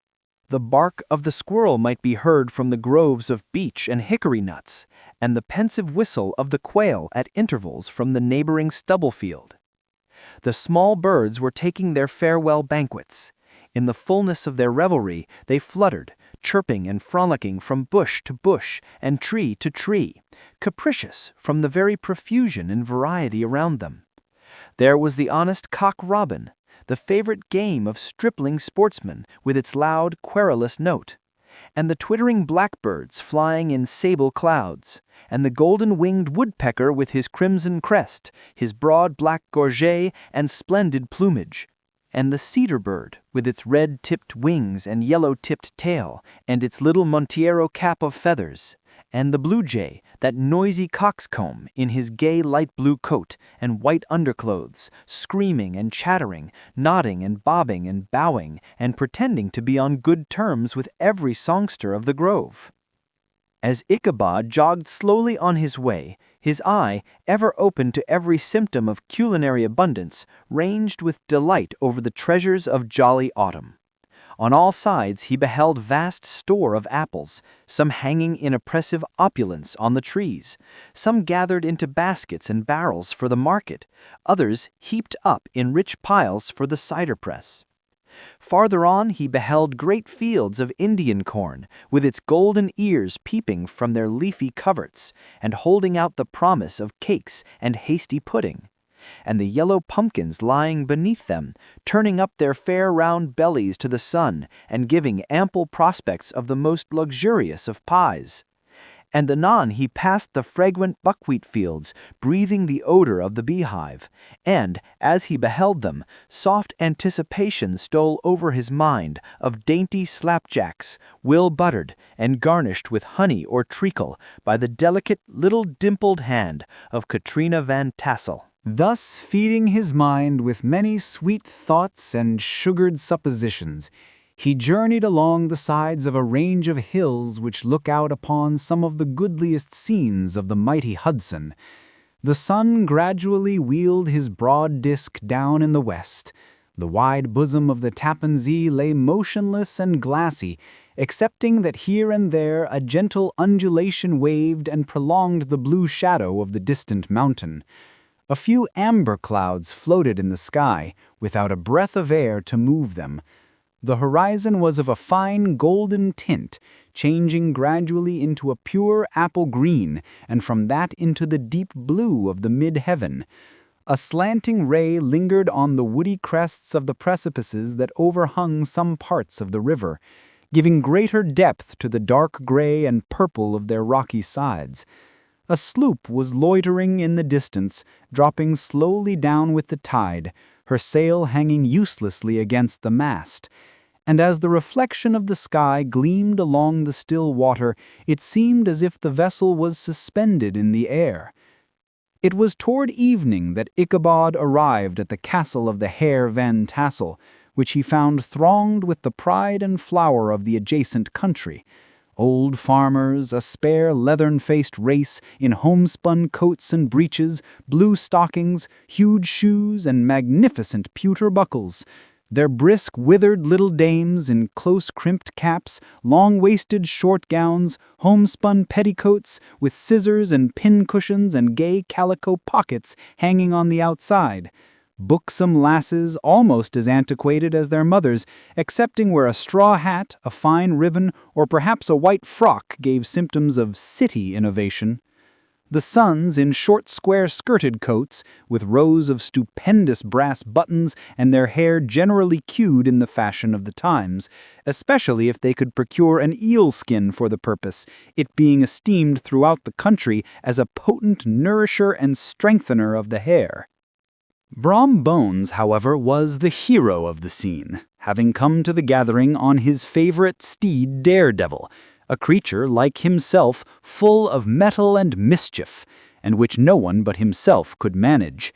The bark of the squirrel might be heard from the groves of beech and hickory nuts, and the pensive whistle of the quail at intervals from the neighboring stubble field. The small birds were taking their farewell banquets. In the fullness of their revelry, they fluttered, chirping and frolicking from bush to bush and tree to tree, capricious from the very profusion and variety around them. There was the honest cock-robin, the favorite game of stripling sportsmen with its loud, querulous note, and the twittering blackbirds flying in sable clouds, and the golden-winged woodpecker with his crimson crest, his broad black gorget and splendid plumage, and the cedar bird with its red-tipped wings and yellow-tipped tail, and its little Montiero cap of feathers, and the blue jay, that noisy coxcomb in his gay light blue coat and white underclothes, screaming and chattering, nodding and bobbing and bowing, and pretending to be on good terms with every songster of the grove. As Ichabod jogged slowly on his way, his eye, ever open to every symptom of culinary abundance, ranged with delight over the treasures of jolly autumn. On all sides he beheld vast store of apples, some hanging in oppressive opulence on the trees, some gathered into baskets and barrels for the market, others heaped up in rich piles for the cider press. Farther on he beheld great fields of Indian corn, with its golden ears peeping from their leafy coverts, and holding out the promise of cakes and hasty pudding, and the yellow pumpkins lying beneath them, turning up their fair round bellies to the sun, and giving ample prospects of the most luxurious of pies. And anon he passed the fragrant buckwheat fields, breathing the odor of the beehive, and, as he beheld them, soft anticipation stole over his mind of dainty slapjacks, well buttered and garnished with honey or treacle by the delicate little dimpled hand of Katrina Van Tassel. Thus feeding his mind with many sweet thoughts and sugared suppositions, he journeyed along the sides of a range of hills which look out upon some of the goodliest scenes of the mighty Hudson. The sun gradually wheeled his broad disk down in the west. The wide bosom of the Tappan Zee lay motionless and glassy, excepting that here and there a gentle undulation waved and prolonged the blue shadow of the distant mountain. A few amber clouds floated in the sky, without a breath of air to move them. The horizon was of a fine golden tint, changing gradually into a pure apple green, and from that into the deep blue of the mid-heaven. A slanting ray lingered on the woody crests of the precipices that overhung some parts of the river, giving greater depth to the dark gray and purple of their rocky sides. A sloop was loitering in the distance, dropping slowly down with the tide, her sail hanging uselessly against the mast. And as the reflection of the sky gleamed along the still water, it seemed as if the vessel was suspended in the air. It was toward evening that Ichabod arrived at the castle of the Herr Van Tassel, which he found thronged with the pride and flower of the adjacent country. Old farmers, a spare leathern-faced race, in homespun coats and breeches, blue stockings, huge shoes, and magnificent pewter buckles. Their brisk, withered little dames in close-crimped caps, long-waisted short gowns, homespun petticoats, with scissors and pin-cushions and gay calico pockets hanging on the outside. Buxom lasses, almost as antiquated as their mothers, excepting where a straw hat, a fine ribbon, or perhaps a white frock gave symptoms of city innovation. The sons in short square-skirted coats, with rows of stupendous brass buttons and their hair generally queued in the fashion of the times, especially if they could procure an eel skin for the purpose, it being esteemed throughout the country as a potent nourisher and strengthener of the hair. Brom Bones, however, was the hero of the scene, having come to the gathering on his favorite steed Daredevil, a creature like himself full of mettle and mischief, and which no one but himself could manage.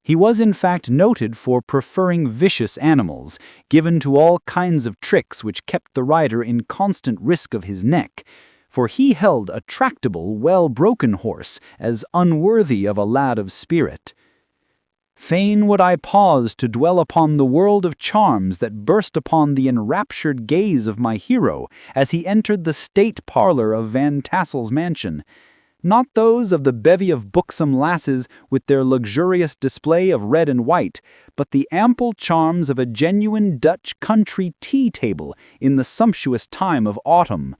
He was in fact noted for preferring vicious animals, given to all kinds of tricks which kept the rider in constant risk of his neck, for he held a tractable, well-broken horse as unworthy of a lad of spirit. Fain would I pause to dwell upon the world of charms that burst upon the enraptured gaze of my hero as he entered the state parlor of Van Tassel's mansion. Not those of the bevy of buxom lasses with their luxurious display of red and white, but the ample charms of a genuine Dutch country tea table in the sumptuous time of autumn.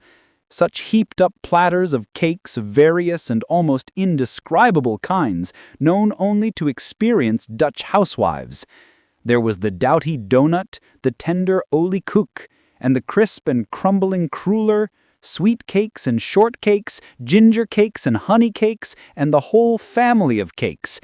Such heaped-up platters of cakes of various and almost indescribable kinds, known only to experienced Dutch housewives. There was the doughty doughnut, the tender oliekoek, and the crisp and crumbling cruller, sweet cakes and short cakes, ginger cakes and honey cakes, and the whole family of cakes.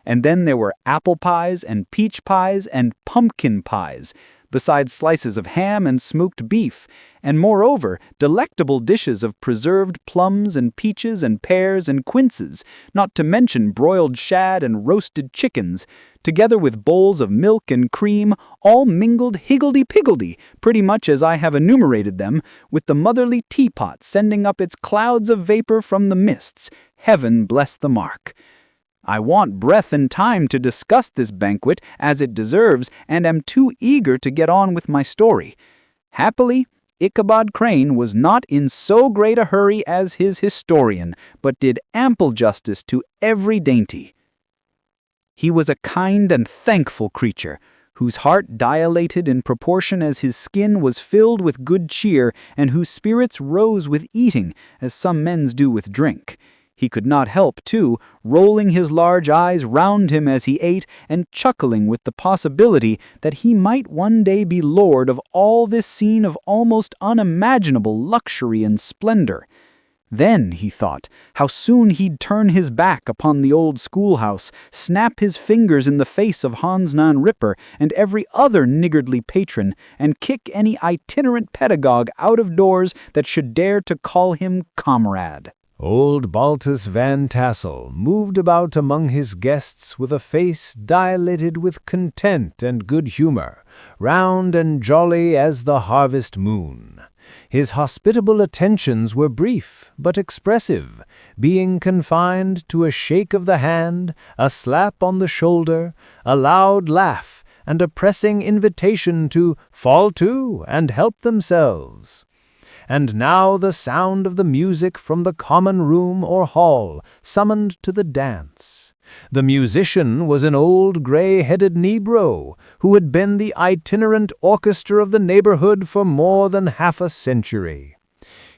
And then there were apple pies and peach pies and pumpkin pies, besides slices of ham and smoked beef, and moreover delectable dishes of preserved plums and peaches and pears and quinces, not to mention broiled shad and roasted chickens, together with bowls of milk and cream, all mingled higgledy-piggledy, pretty much as I have enumerated them, with the motherly teapot sending up its clouds of vapor from the mists. Heaven bless the mark! I want breath and time to discuss this banquet as it deserves, and am too eager to get on with my story. Happily, Ichabod Crane was not in so great a hurry as his historian, but did ample justice to every dainty. He was a kind and thankful creature, whose heart dilated in proportion as his skin was filled with good cheer, and whose spirits rose with eating, as some men's do with drink. He could not help, too, rolling his large eyes round him as he ate, and chuckling with the possibility that he might one day be lord of all this scene of almost unimaginable luxury and splendor. Then, he thought, how soon he'd turn his back upon the old schoolhouse, snap his fingers in the face of Hans Nan Ripper and every other niggardly patron, and kick any itinerant pedagogue out of doors that should dare to call him comrade. Old Baltus Van Tassel moved about among his guests with a face dilated with content and good humor, round and jolly as the harvest moon. His hospitable attentions were brief but expressive, being confined to a shake of the hand, a slap on the shoulder, a loud laugh, and a pressing invitation to fall to and help themselves. And now the sound of the music from the common room or hall summoned to the dance. The musician was an old gray-headed Negro who had been the itinerant orchestra of the neighborhood for more than half a century.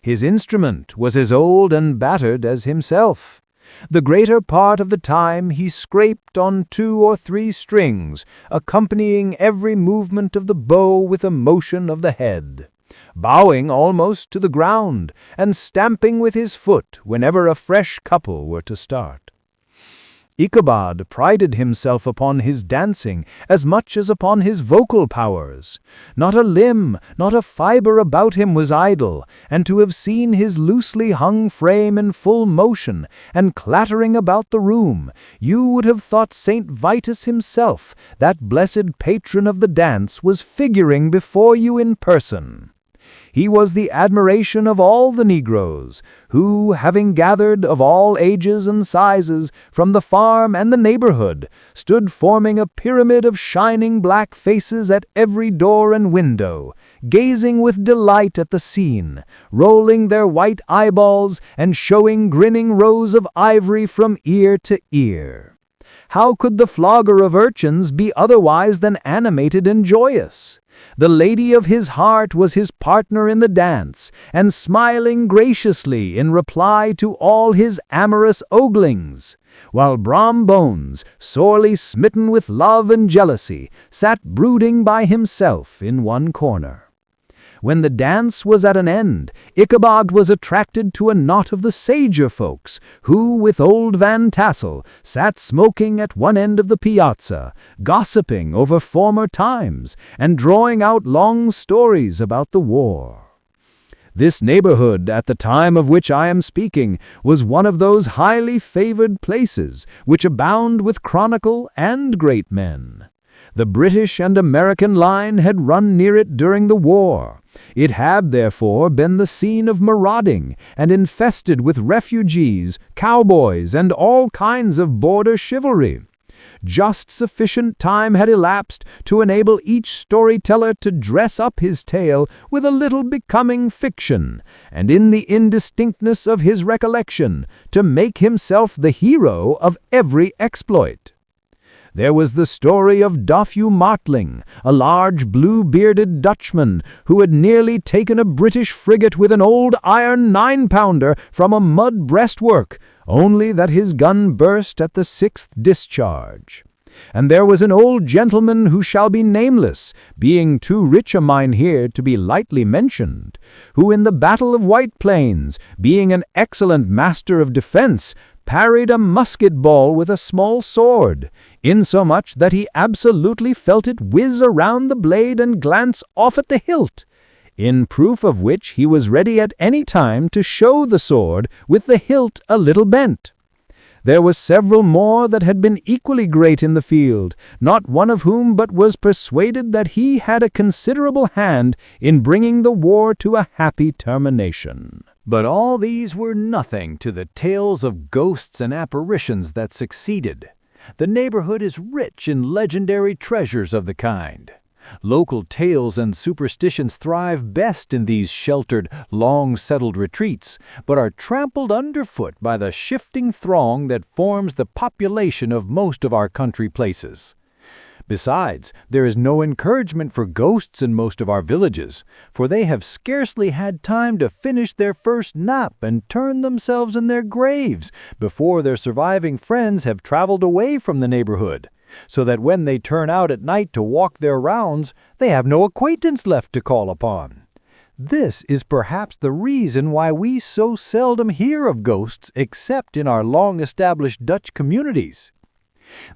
His instrument was as old and battered as himself. The greater part of the time he scraped on 2 or 3 strings, accompanying every movement of the bow with a motion of the head, bowing almost to the ground and stamping with his foot whenever a fresh couple were to start. Ichabod prided himself upon his dancing as much as upon his vocal powers. Not a limb, not a fiber about him was idle, and to have seen his loosely hung frame in full motion and clattering about the room, you would have thought St. Vitus himself, that blessed patron of the dance, was figuring before you in person. He was the admiration of all the Negroes, who, having gathered of all ages and sizes from the farm and the neighborhood, stood forming a pyramid of shining black faces at every door and window, gazing with delight at the scene, rolling their white eyeballs and showing grinning rows of ivory from ear to ear. How could the flogger of urchins be otherwise than animated and joyous? The lady of his heart was his partner in the dance, and smiling graciously in reply to all his amorous oglings, while Brom Bones, sorely smitten with love and jealousy, sat brooding by himself in one corner. When the dance was at an end, Ichabod was attracted to a knot of the sager folks, who, with old Van Tassel, sat smoking at one end of the piazza, gossiping over former times, and drawing out long stories about the war. This neighborhood, at the time of which I am speaking, was one of those highly favored places which abound with chronicle and great men. The British and American line had run near it during the war. It had, therefore, been the scene of marauding and infested with refugees, cowboys, and all kinds of border chivalry. Just sufficient time had elapsed to enable each storyteller to dress up his tale with a little becoming fiction, and in the indistinctness of his recollection, to make himself the hero of every exploit. There was the story of Dofue Martling, a large blue-bearded Dutchman who had nearly taken a British frigate with an old iron 9-pounder from a mud breastwork, only that his gun burst at the 6th discharge. And there was an old gentleman who shall be nameless, being too rich a mynheer to be lightly mentioned, who in the Battle of White Plains, being an excellent master of defense, parried a musket ball with a small sword, insomuch that he absolutely felt it whiz around the blade and glance off at the hilt, in proof of which he was ready at any time to show the sword with the hilt a little bent. There were several more that had been equally great in the field, not one of whom but was persuaded that he had a considerable hand in bringing the war to a happy termination. But all these were nothing to the tales of ghosts and apparitions that succeeded. The neighborhood is rich in legendary treasures of the kind. Local tales and superstitions thrive best in these sheltered, long-settled retreats, but are trampled underfoot by the shifting throng that forms the population of most of our country places. Besides, there is no encouragement for ghosts in most of our villages, for they have scarcely had time to finish their first nap and turn themselves in their graves before their surviving friends have traveled away from the neighborhood, so that when they turn out at night to walk their rounds, they have no acquaintance left to call upon. This is perhaps the reason why we so seldom hear of ghosts except in our long-established Dutch communities.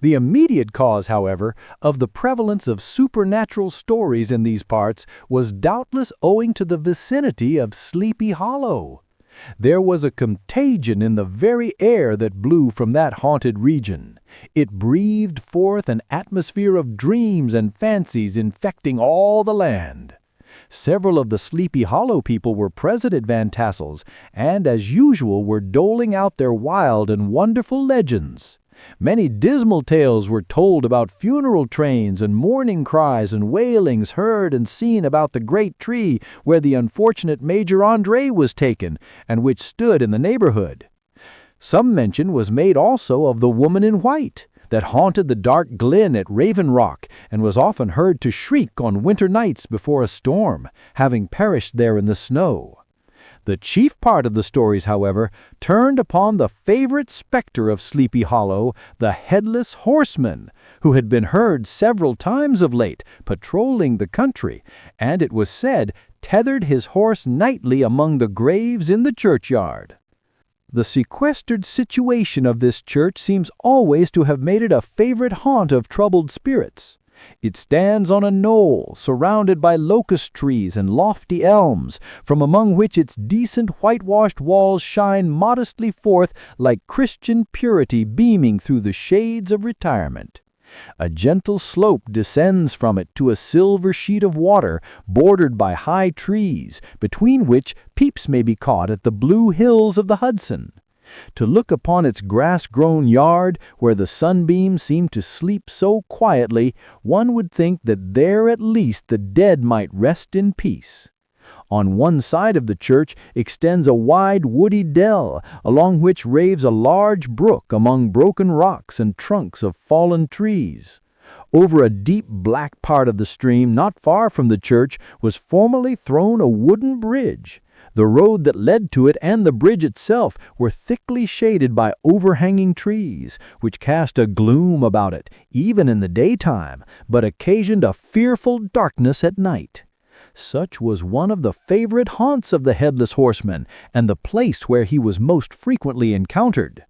The immediate cause, however, of the prevalence of supernatural stories in these parts was doubtless owing to the vicinity of Sleepy Hollow. There was a contagion in the very air that blew from that haunted region. It breathed forth an atmosphere of dreams and fancies infecting all the land. Several of the Sleepy Hollow people were present at Van Tassel's, and as usual were doling out their wild and wonderful legends. Many dismal tales were told about funeral trains and mourning cries and wailings heard and seen about the great tree where the unfortunate Major André was taken and which stood in the neighborhood. Some mention was made also of the woman in white that haunted the dark glen at Raven Rock and was often heard to shriek on winter nights before a storm, having perished there in the snow. The chief part of the stories, however, turned upon the favorite specter of Sleepy Hollow, the Headless Horseman, who had been heard several times of late, patrolling the country, and it was said tethered his horse nightly among the graves in the churchyard. The sequestered situation of this church seems always to have made it a favorite haunt of troubled spirits. It stands on a knoll, surrounded by locust trees and lofty elms, from among which its decent whitewashed walls shine modestly forth like Christian purity beaming through the shades of retirement. A gentle slope descends from it to a silver sheet of water bordered by high trees, between which peeps may be caught at the blue hills of the Hudson. To look upon its grass-grown yard, where the sunbeams seem to sleep so quietly, one would think that there at least the dead might rest in peace. On one side of the church extends a wide woody dell, along which raves a large brook among broken rocks and trunks of fallen trees. Over a deep black part of the stream, not far from the church, was formerly thrown a wooden bridge. The road that led to it and the bridge itself were thickly shaded by overhanging trees, which cast a gloom about it, even in the daytime, but occasioned a fearful darkness at night. Such was one of the favorite haunts of the Headless Horseman, and the place where he was most frequently encountered.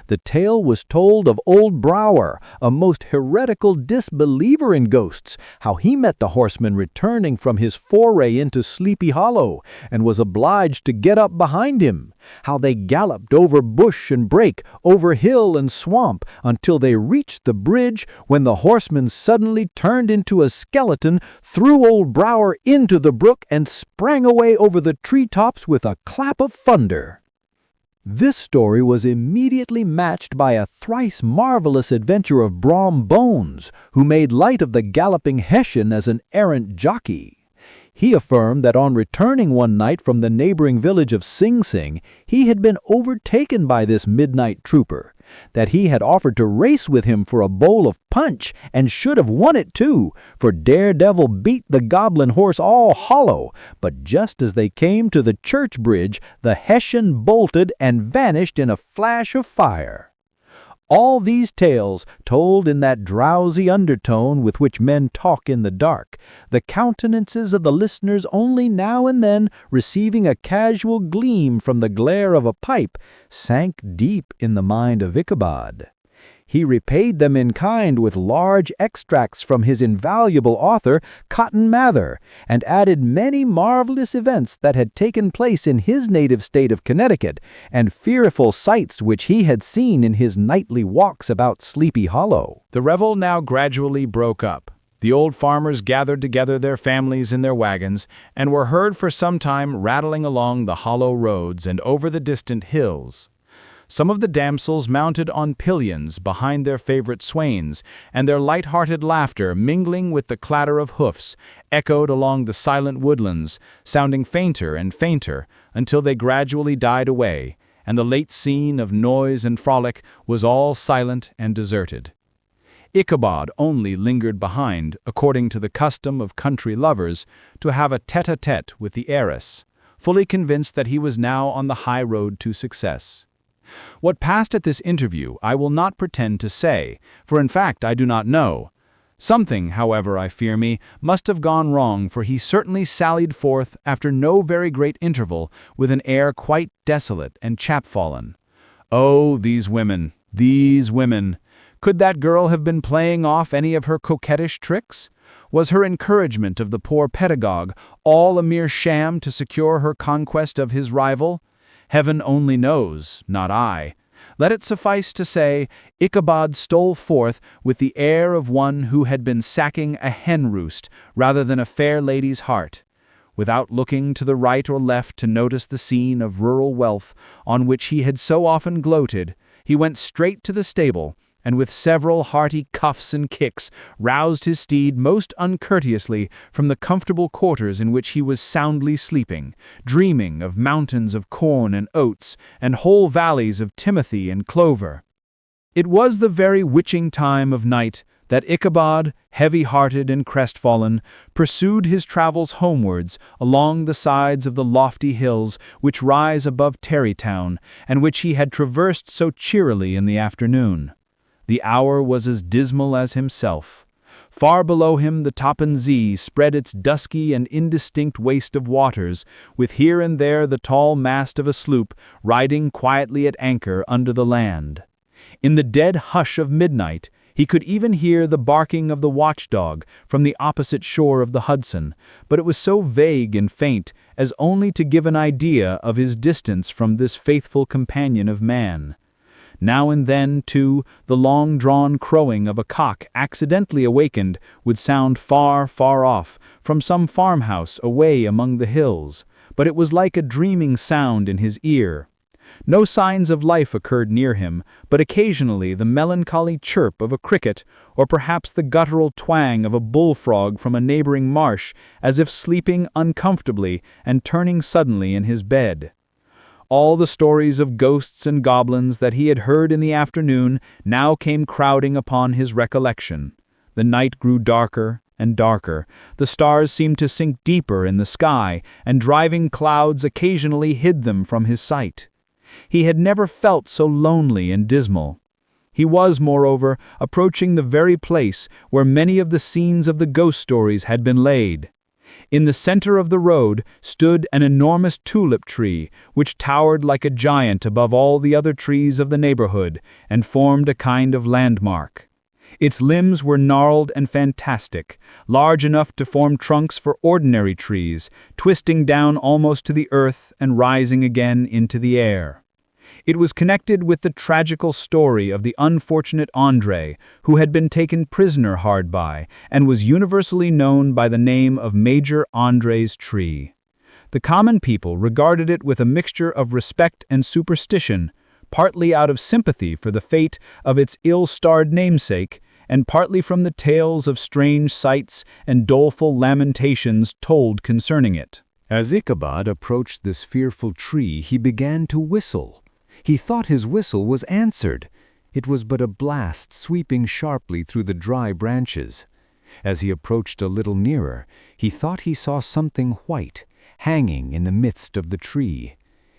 The tale was told of old Brouwer, a most heretical disbeliever in ghosts, how he met the horseman returning from his foray into Sleepy Hollow, and was obliged to get up behind him, how they galloped over bush and brake, over hill and swamp, until they reached the bridge, when the horseman suddenly turned into a skeleton, threw old Brouwer into the brook, and sprang away over the treetops with a clap of thunder. This story was immediately matched by a thrice marvelous adventure of Brom Bones, who made light of the galloping Hessian as an errant jockey. He affirmed that on returning one night from the neighboring village of Sing Sing, he had been overtaken by this midnight trooper, that he had offered to race with him for a bowl of punch, and should have won it too, for Daredevil beat the goblin horse all hollow, but just as they came to the church bridge, the Hessian bolted and vanished in a flash of fire. All these tales, told in that drowsy undertone with which men talk in the dark, the countenances of the listeners only now and then receiving a casual gleam from the glare of a pipe, sank deep in the mind of Ichabod. He repaid them in kind with large extracts from his invaluable author, Cotton Mather, and added many marvelous events that had taken place in his native state of Connecticut, and fearful sights which he had seen in his nightly walks about Sleepy Hollow. The revel now gradually broke up. The old farmers gathered together their families in their wagons, and were heard for some time rattling along the hollow roads and over the distant hills. some of the damsels mounted on pillions behind their favorite swains, and their light-hearted laughter, mingling with the clatter of hoofs, echoed along the silent woodlands, sounding fainter and fainter until they gradually died away, and the late scene of noise and frolic was all silent and deserted. Ichabod only lingered behind, according to the custom of country lovers, to have a tête-à-tête with the heiress, fully convinced that he was now on the high road to success. What passed at this interview I will not pretend to say, for in fact I do not know. Something, however, I fear me, must have gone wrong, for he certainly sallied forth after no very great interval with an air quite desolate and chapfallen. Oh, these women, these women! Could that girl have been playing off any of her coquettish tricks? Was her encouragement of the poor pedagogue all a mere sham to secure her conquest of his rival? Heaven only knows, not I. Let it suffice to say, Ichabod stole forth with the air of one who had been sacking a hen roost rather than a fair lady's heart. Without looking to the right or left to notice the scene of rural wealth on which he had so often gloated, he went straight to the stable, and with several hearty cuffs and kicks roused his steed most uncourteously from the comfortable quarters in which he was soundly sleeping, dreaming of mountains of corn and oats, and whole valleys of timothy and clover. It was the very witching time of night that Ichabod, heavy-hearted and crestfallen, pursued his travels homewards along the sides of the lofty hills which rise above Tarrytown, and which he had traversed so cheerily in the afternoon. The hour was as dismal as himself. Far below him the Tappan Zee spread its dusky and indistinct waste of waters, with here and there the tall mast of a sloop riding quietly at anchor under the land. In the dead hush of midnight, he could even hear the barking of the watchdog from the opposite shore of the Hudson, but it was so vague and faint as only to give an idea of his distance from this faithful companion of man. Now and then, too, the long-drawn crowing of a cock accidentally awakened would sound far, far off, from some farmhouse away among the hills, but it was like a dreaming sound in his ear. No signs of life occurred near him, but occasionally the melancholy chirp of a cricket, or perhaps the guttural twang of a bullfrog from a neighboring marsh, as if sleeping uncomfortably and turning suddenly in his bed. All the stories of ghosts and goblins that he had heard in the afternoon now came crowding upon his recollection. The night grew darker and darker. The stars seemed to sink deeper in the sky, and driving clouds occasionally hid them from his sight. He had never felt so lonely and dismal. He was, moreover, approaching the very place where many of the scenes of the ghost stories had been laid. In the center of the road stood an enormous tulip tree, which towered like a giant above all the other trees of the neighborhood, and formed a kind of landmark. Its limbs were gnarled and fantastic, large enough to form trunks for ordinary trees, twisting down almost to the earth and rising again into the air. It was connected with the tragical story of the unfortunate André, who had been taken prisoner hard by, and was universally known by the name of Major André's tree. The common people regarded it with a mixture of respect and superstition, partly out of sympathy for the fate of its ill-starred namesake, and partly from the tales of strange sights and doleful lamentations told concerning it. As Ichabod approached this fearful tree, he began to whistle. He thought his whistle was answered. It was but a blast sweeping sharply through the dry branches. As he approached a little nearer, he thought he saw something white, hanging in the midst of the tree.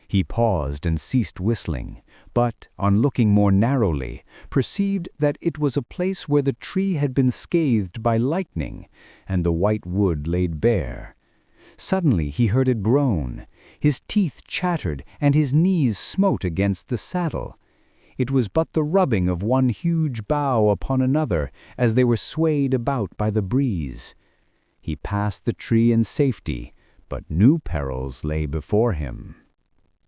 He paused and ceased whistling, but, on looking more narrowly, perceived that it was a place where the tree had been scathed by lightning, and the white wood laid bare. Suddenly he heard it groan. His teeth chattered, and his knees smote against the saddle. It was but the rubbing of one huge bough upon another as they were swayed about by the breeze. He passed the tree in safety, but new perils lay before him.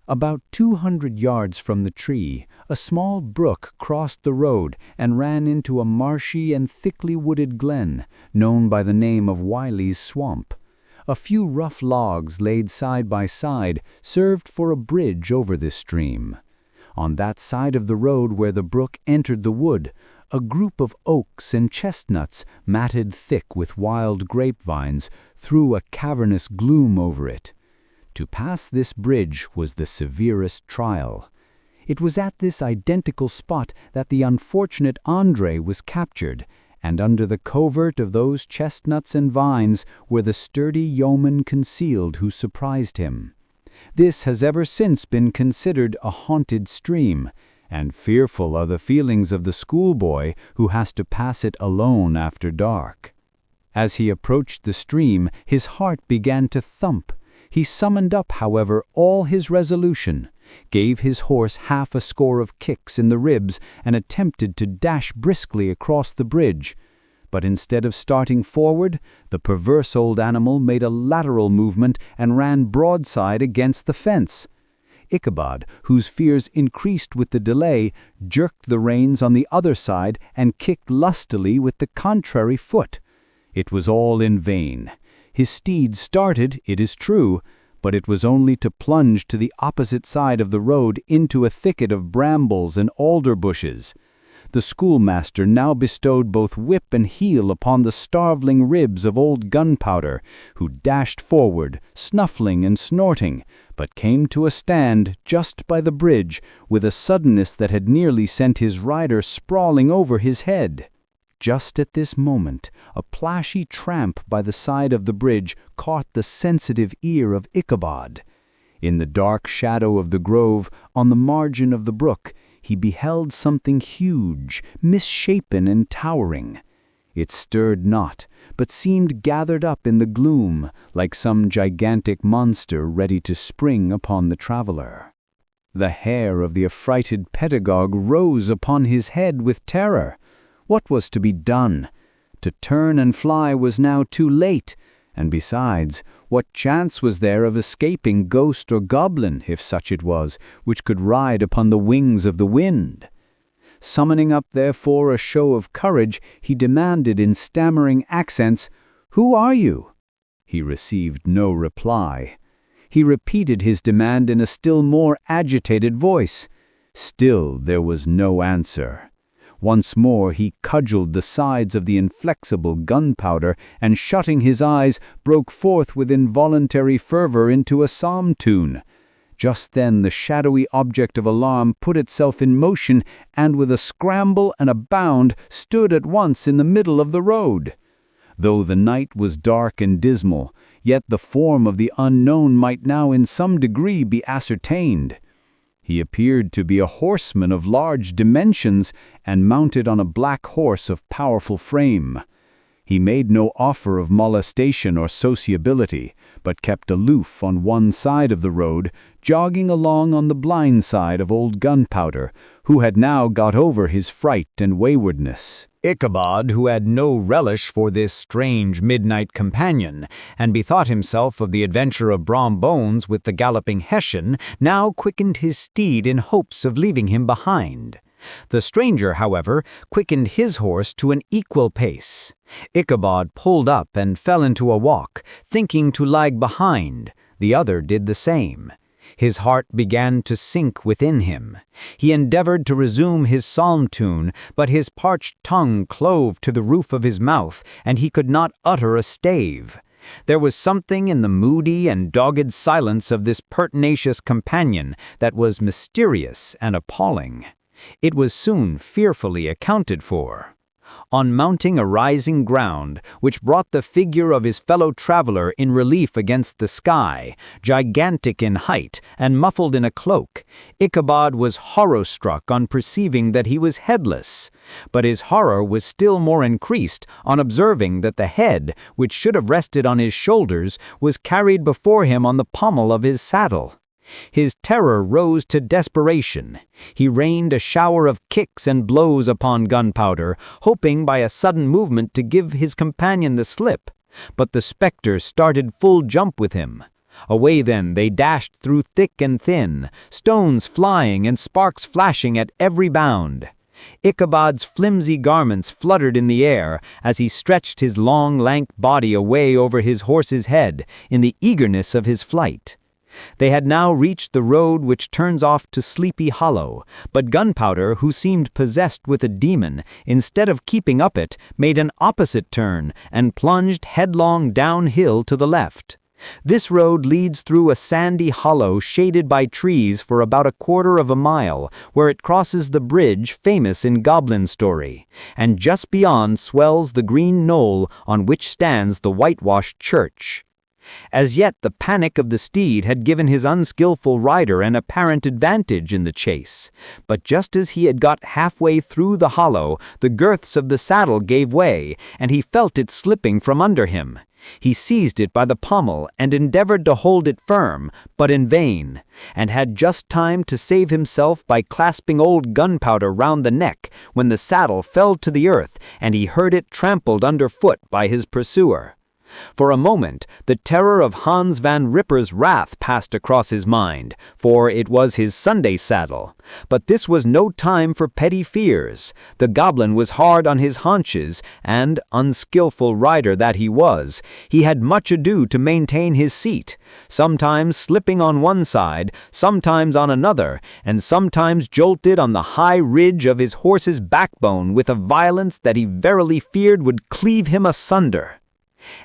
About 200 yards from the tree, a small brook crossed the road and ran into a marshy and thickly wooded glen, known by the name of Wiley's Swamp. A few rough logs laid side by side served for a bridge over this stream. On that side of the road where the brook entered the wood, a group of oaks and chestnuts, matted thick with wild grapevines, threw a cavernous gloom over it. To pass this bridge was the severest trial. It was at this identical spot that the unfortunate André was captured, and under the covert of those chestnuts and vines were the sturdy yeomen concealed who surprised him. This has ever since been considered a haunted stream, and fearful are the feelings of the schoolboy who has to pass it alone after dark. As he approached the stream, his heart began to thump. He summoned up, however, all his resolution, gave his horse half a score of kicks in the ribs, and attempted to dash briskly across the bridge. But instead of starting forward, the perverse old animal made a lateral movement and ran broadside against the fence. Ichabod, whose fears increased with the delay, jerked the reins on the other side and kicked lustily with the contrary foot. It was all in vain. His steed started, it is true, but it was only to plunge to the opposite side of the road into a thicket of brambles and alder bushes. The schoolmaster now bestowed both whip and heel upon the starveling ribs of old Gunpowder, who dashed forward, snuffling and snorting, but came to a stand just by the bridge with a suddenness that had nearly sent his rider sprawling over his head. Just at this moment, a plashy tramp by the side of the bridge caught the sensitive ear of Ichabod. In the dark shadow of the grove, on the margin of the brook, he beheld something huge, misshapen and towering. It stirred not, but seemed gathered up in the gloom, like some gigantic monster ready to spring upon the traveler. The hair of the affrighted pedagogue rose upon his head with terror. What was to be done? To turn and fly was now too late, and besides, what chance was there of escaping ghost or goblin, if such it was, which could ride upon the wings of the wind? Summoning up therefore a show of courage, he demanded in stammering accents, "Who are you?" He received no reply. He repeated his demand in a still more agitated voice. Still there was no answer. Once more he cudgeled the sides of the inflexible Gunpowder, and shutting his eyes, broke forth with involuntary fervor into a psalm tune. Just then the shadowy object of alarm put itself in motion, and with a scramble and a bound stood at once in the middle of the road. Though the night was dark and dismal, yet the form of the unknown might now in some degree be ascertained. He appeared to be a horseman of large dimensions, and mounted on a black horse of powerful frame. He made no offer of molestation or sociability, but kept aloof on one side of the road, jogging along on the blind side of old Gunpowder, who had now got over his fright and waywardness. Ichabod, who had no relish for this strange midnight companion, and bethought himself of the adventure of Brom Bones with the galloping Hessian, now quickened his steed in hopes of leaving him behind. The stranger, however, quickened his horse to an equal pace. Ichabod pulled up and fell into a walk, thinking to lag behind. The other did the same. His heart began to sink within him. He endeavored to resume his psalm tune, but his parched tongue clove to the roof of his mouth, and he could not utter a stave. There was something in the moody and dogged silence of this pertinacious companion that was mysterious and appalling. It was soon fearfully accounted for. On mounting a rising ground, which brought the figure of his fellow traveler in relief against the sky, gigantic in height and muffled in a cloak, Ichabod was horror-struck on perceiving that he was headless. But his horror was still more increased on observing that the head, which should have rested on his shoulders, was carried before him on the pommel of his saddle. His terror rose to desperation. He rained a shower of kicks and blows upon Gunpowder, hoping by a sudden movement to give his companion the slip. But the spectre started full jump with him. Away then they dashed through thick and thin, stones flying and sparks flashing at every bound. Ichabod's flimsy garments fluttered in the air as he stretched his long, lank body away over his horse's head in the eagerness of his flight. They had now reached the road which turns off to Sleepy Hollow, but Gunpowder, who seemed possessed with a demon, instead of keeping up it, made an opposite turn and plunged headlong downhill to the left. This road leads through a sandy hollow shaded by trees for about a quarter of a mile, where it crosses the bridge famous in goblin story, and just beyond swells the green knoll on which stands the whitewashed church. As yet the panic of the steed had given his unskillful rider an apparent advantage in the chase, but just as he had got halfway through the hollow, the girths of the saddle gave way, and he felt it slipping from under him. He seized it by the pommel and endeavored to hold it firm, but in vain, and had just time to save himself by clasping old Gunpowder round the neck when the saddle fell to the earth and he heard it trampled underfoot by his pursuer. For a moment, the terror of Hans Van Ripper's wrath passed across his mind, for it was his Sunday saddle. But this was no time for petty fears. The goblin was hard on his haunches, and, unskillful rider that he was, he had much ado to maintain his seat, sometimes slipping on one side, sometimes on another, and sometimes jolted on the high ridge of his horse's backbone with a violence that he verily feared would cleave him asunder.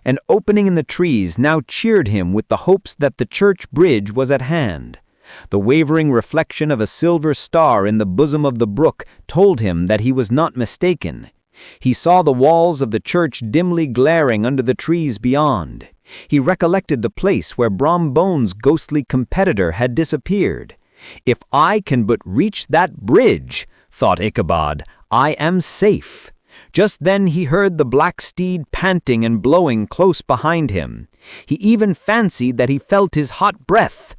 An opening in the trees now cheered him with the hopes that the church bridge was at hand. The wavering reflection of a silver star in the bosom of the brook told him that he was not mistaken. He saw the walls of the church dimly glaring under the trees beyond. He recollected the place where Brom Bones' ghostly competitor had disappeared. "If I can but reach that bridge," thought Ichabod, "I am safe." Just then he heard the black steed panting and blowing close behind him. He even fancied that he felt his hot breath.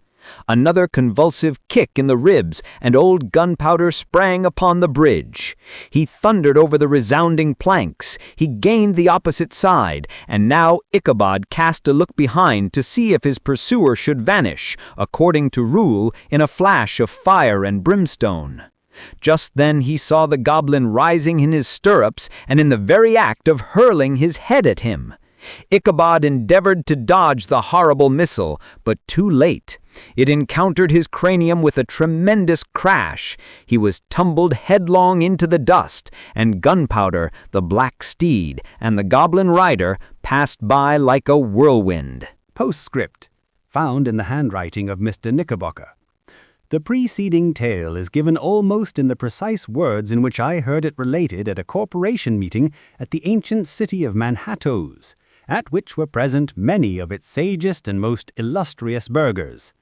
Another convulsive kick in the ribs, and old Gunpowder sprang upon the bridge. He thundered over the resounding planks. He gained the opposite side, and now Ichabod cast a look behind to see if his pursuer should vanish, according to rule, in a flash of fire and brimstone. Just then he saw the goblin rising in his stirrups and in the very act of hurling his head at him. Ichabod endeavored to dodge the horrible missile, but too late. It encountered his cranium with a tremendous crash. He was tumbled headlong into the dust, and Gunpowder, the black steed, and the goblin rider passed by like a whirlwind. Postscript, found in the handwriting of Mr. Knickerbocker. The preceding tale is given almost in the precise words in which I heard it related at a corporation meeting at the ancient city of Manhattoes, at which were present many of its sagest and most illustrious burghers.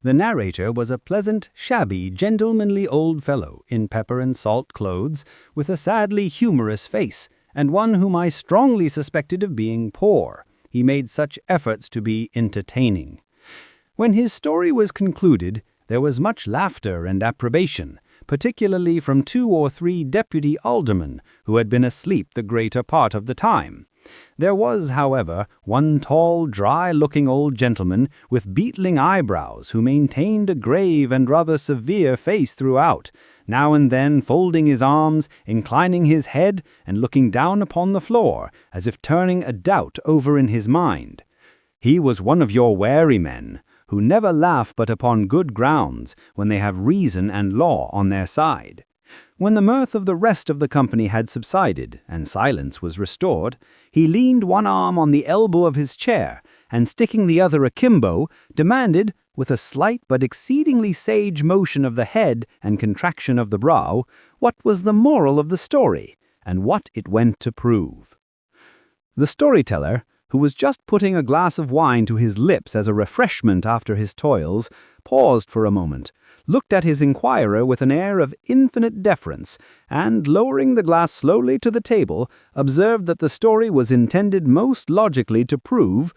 The narrator was a pleasant, shabby, gentlemanly old fellow in pepper and salt clothes, with a sadly humorous face, and one whom I strongly suspected of being poor. He made such efforts to be entertaining. When his story was concluded, there was much laughter and approbation, particularly from 2 or 3 deputy aldermen who had been asleep the greater part of the time. There was, however, one tall, dry-looking old gentleman with beetling eyebrows who maintained a grave and rather severe face throughout, now and then folding his arms, inclining his head, and looking down upon the floor, as if turning a doubt over in his mind. He was one of your wary men, who never laugh but upon good grounds, when they have reason and law on their side. When the mirth of the rest of the company had subsided, and silence was restored, he leaned one arm on the elbow of his chair, and sticking the other akimbo, demanded, with a slight but exceedingly sage motion of the head and contraction of the brow, what was the moral of the story, and what it went to prove. The storyteller, who was just putting a glass of wine to his lips as a refreshment after his toils, paused for a moment, looked at his inquirer with an air of infinite deference, and, lowering the glass slowly to the table, observed that the story was intended most logically to prove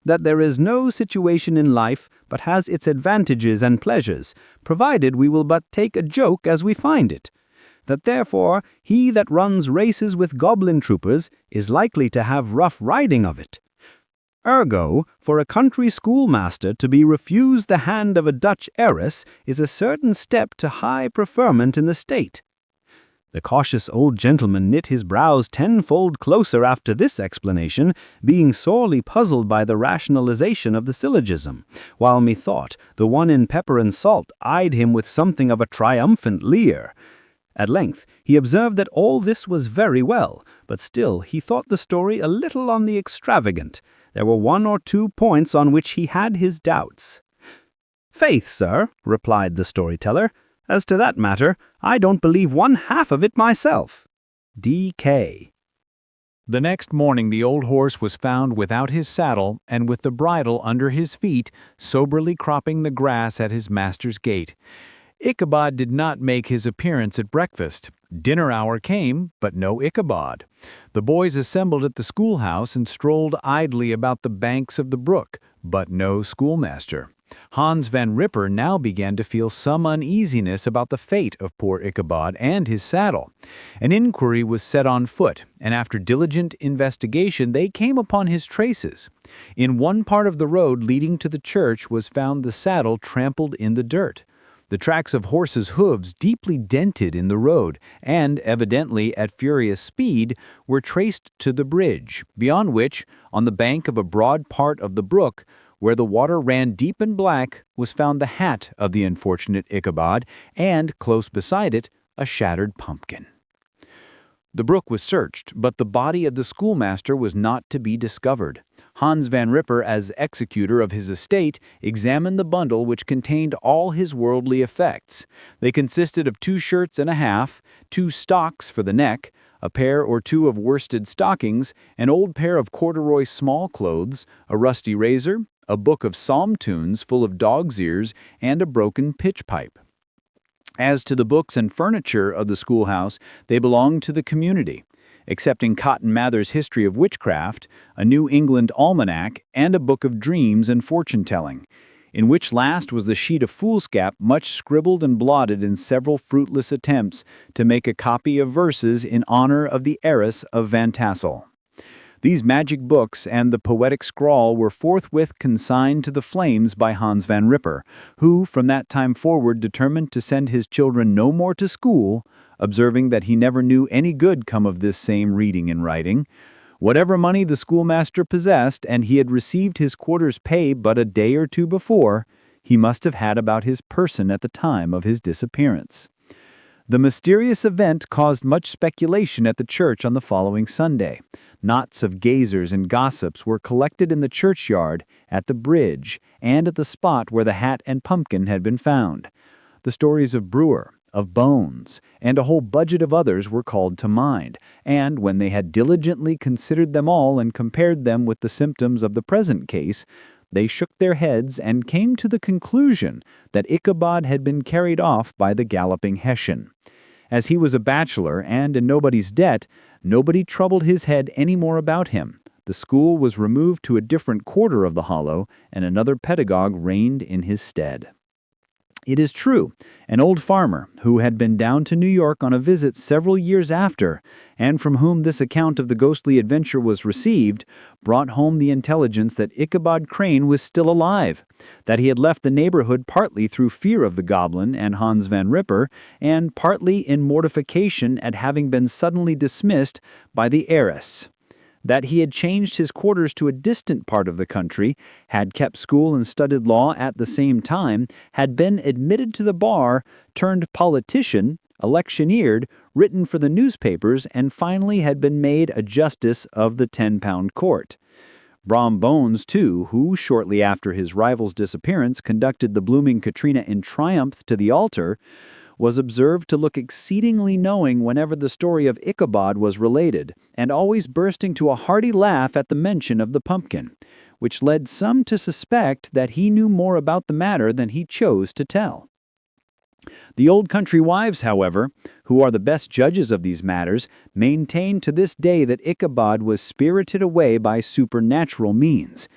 that there is no situation in life but has its advantages and pleasures, provided we will but take a joke as we find it. That therefore he that runs races with goblin troopers is likely to have rough riding of it. Ergo, for a country schoolmaster to be refused the hand of a Dutch heiress is a certain step to high preferment in the state. The cautious old gentleman knit his brows tenfold closer after this explanation, being sorely puzzled by the rationalization of the syllogism, while methought the one in pepper and salt eyed him with something of a triumphant leer. At length he observed that all this was very well, but still he thought the story a little on the extravagant. There were 1 or 2 points on which he had his doubts. "Faith, sir," replied the storyteller, "as to that matter, I don't believe 1/2 of it myself." D.K. The next morning the old horse was found without his saddle and with the bridle under his feet, soberly cropping the grass at his master's gate. Ichabod did not make his appearance at breakfast. Dinner hour came, but no Ichabod. The boys assembled at the schoolhouse and strolled idly about the banks of the brook, but no schoolmaster. Hans Van Ripper now began to feel some uneasiness about the fate of poor Ichabod and his saddle. An inquiry was set on foot, and after diligent investigation they came upon his traces. In one part of the road leading to the church was found the saddle trampled in the dirt. The tracks of horses' hooves deeply dented in the road, and, evidently at furious speed, were traced to the bridge, beyond which, on the bank of a broad part of the brook, where the water ran deep and black, was found the hat of the unfortunate Ichabod, and, close beside it, a shattered pumpkin. The brook was searched, but the body of the schoolmaster was not to be discovered. Hans Van Ripper, as executor of his estate, examined the bundle which contained all his worldly effects. They consisted of 2 shirts and a half, 2 stocks for the neck, a pair or 2 of worsted stockings, an old pair of corduroy small clothes, a rusty razor, a book of psalm tunes full of dog's ears, and a broken pitch pipe. As to the books and furniture of the schoolhouse, they belonged to the community, excepting Cotton Mather's History of Witchcraft, a New England Almanac, and a book of dreams and fortune-telling, in which last was the sheet of foolscap much scribbled and blotted in several fruitless attempts to make a copy of verses in honor of the heiress of Van Tassel. These magic books and the poetic scrawl were forthwith consigned to the flames by Hans Van Ripper, who from that time forward determined to send his children no more to school, observing that he never knew any good come of this same reading and writing. Whatever money the schoolmaster possessed, and he had received his quarter's pay but a day or 2 before, he must have had about his person at the time of his disappearance. The mysterious event caused much speculation at the church on the following Sunday. Knots of gazers and gossips were collected in the churchyard, at the bridge, and at the spot where the hat and pumpkin had been found. The stories of Brewer, of Bones, and a whole budget of others were called to mind, and when they had diligently considered them all and compared them with the symptoms of the present case, they shook their heads and came to the conclusion that Ichabod had been carried off by the galloping Hessian. As he was a bachelor and in nobody's debt, nobody troubled his head any more about him. The school was removed to a different quarter of the hollow, and another pedagogue reigned in his stead. It is true, an old farmer, who had been down to New York on a visit several years after, and from whom this account of the ghostly adventure was received, brought home the intelligence that Ichabod Crane was still alive, that he had left the neighborhood partly through fear of the goblin and Hans Van Ripper, and partly in mortification at having been suddenly dismissed by the heiress. That he had changed his quarters to a distant part of the country, had kept school and studied law at the same time, had been admitted to the bar, turned politician, electioneered, written for the newspapers, and finally had been made a justice of the 10-pound court. Brom Bones, too, who, shortly after his rival's disappearance, conducted the blooming Katrina in triumph to the altar, was observed to look exceedingly knowing whenever the story of Ichabod was related, and always bursting to a hearty laugh at the mention of the pumpkin, which led some to suspect that he knew more about the matter than he chose to tell. The old country wives, however, who are the best judges of these matters, maintain to this day that Ichabod was spirited away by supernatural means,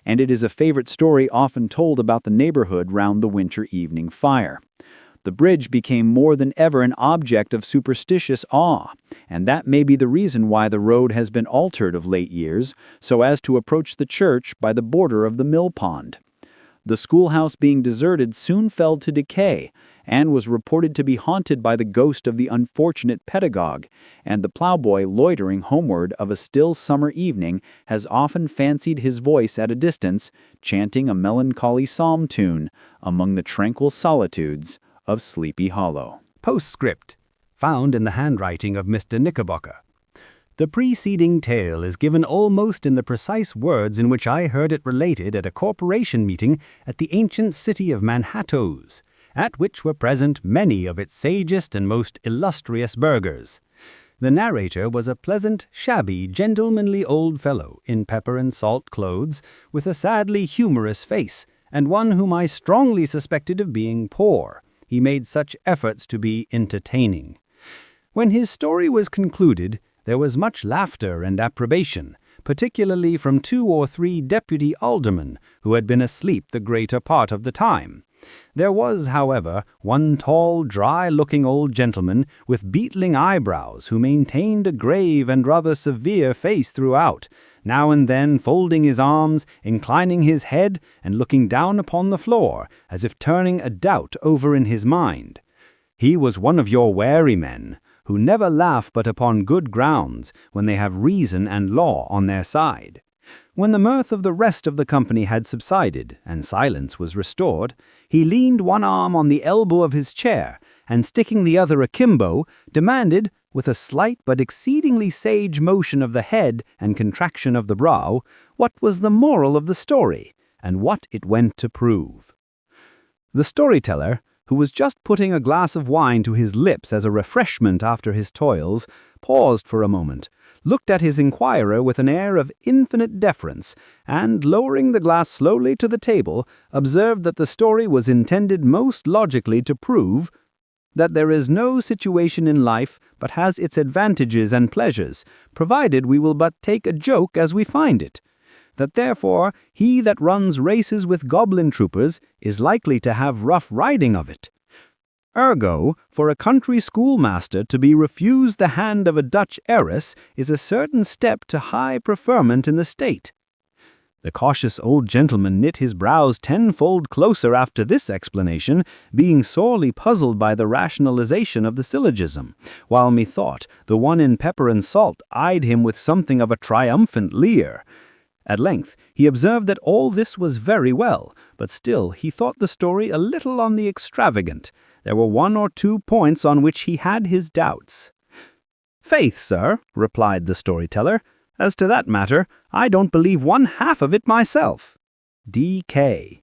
and it is a favorite story often told about the neighborhood round the winter evening fire. The bridge became more than ever an object of superstitious awe, and that may be the reason why the road has been altered of late years, so as to approach the church by the border of the mill pond. The schoolhouse being deserted soon fell to decay, and was reported to be haunted by the ghost of the unfortunate pedagogue, and the plowboy loitering homeward of a still summer evening has often fancied his voice at a distance, chanting a melancholy psalm tune among the tranquil solitudes of Sleepy Hollow. Postscript, found in the handwriting of Mr. Knickerbocker. The preceding tale is given almost in the precise words in which I heard it related at a corporation meeting at the ancient city of Manhattoes, at which were present many of its sagest and most illustrious burghers. The narrator was a pleasant, shabby, gentlemanly old fellow in pepper and salt clothes, with a sadly humorous face, and one whom I strongly suspected of being poor. He made such efforts to be entertaining. When his story was concluded, there was much laughter and approbation, particularly from 2 or 3 deputy aldermen who had been asleep the greater part of the time. There was, however, one tall, dry-looking old gentleman with beetling eyebrows who maintained a grave and rather severe face throughout, now and then folding his arms, inclining his head, and looking down upon the floor, as if turning a doubt over in his mind. He was one of your wary men, who never laugh but upon good grounds, when they have reason and law on their side. When the mirth of the rest of the company had subsided, and silence was restored, he leaned one arm on the elbow of his chair, and sticking the other akimbo, demanded, with a slight but exceedingly sage motion of the head and contraction of the brow, what was the moral of the story, and what it went to prove. The storyteller, who was just putting a glass of wine to his lips as a refreshment after his toils, paused for a moment, looked at his inquirer with an air of infinite deference, and, lowering the glass slowly to the table, observed that the story was intended most logically to prove that there is no situation in life but has its advantages and pleasures, provided we will but take a joke as we find it. That therefore he that runs races with goblin troopers is likely to have rough riding of it. Ergo, for a country schoolmaster to be refused the hand of a Dutch heiress is a certain step to high preferment in the state. The cautious old gentleman knit his brows tenfold closer after this explanation, being sorely puzzled by the rationalization of the syllogism, while methought the one in pepper and salt eyed him with something of a triumphant leer. At length he observed that all this was very well, but still he thought the story a little on the extravagant. There were 1 or 2 points on which he had his doubts. "Faith, sir," replied the storyteller, "as to that matter, I don't believe 1/2 of it myself." D.K.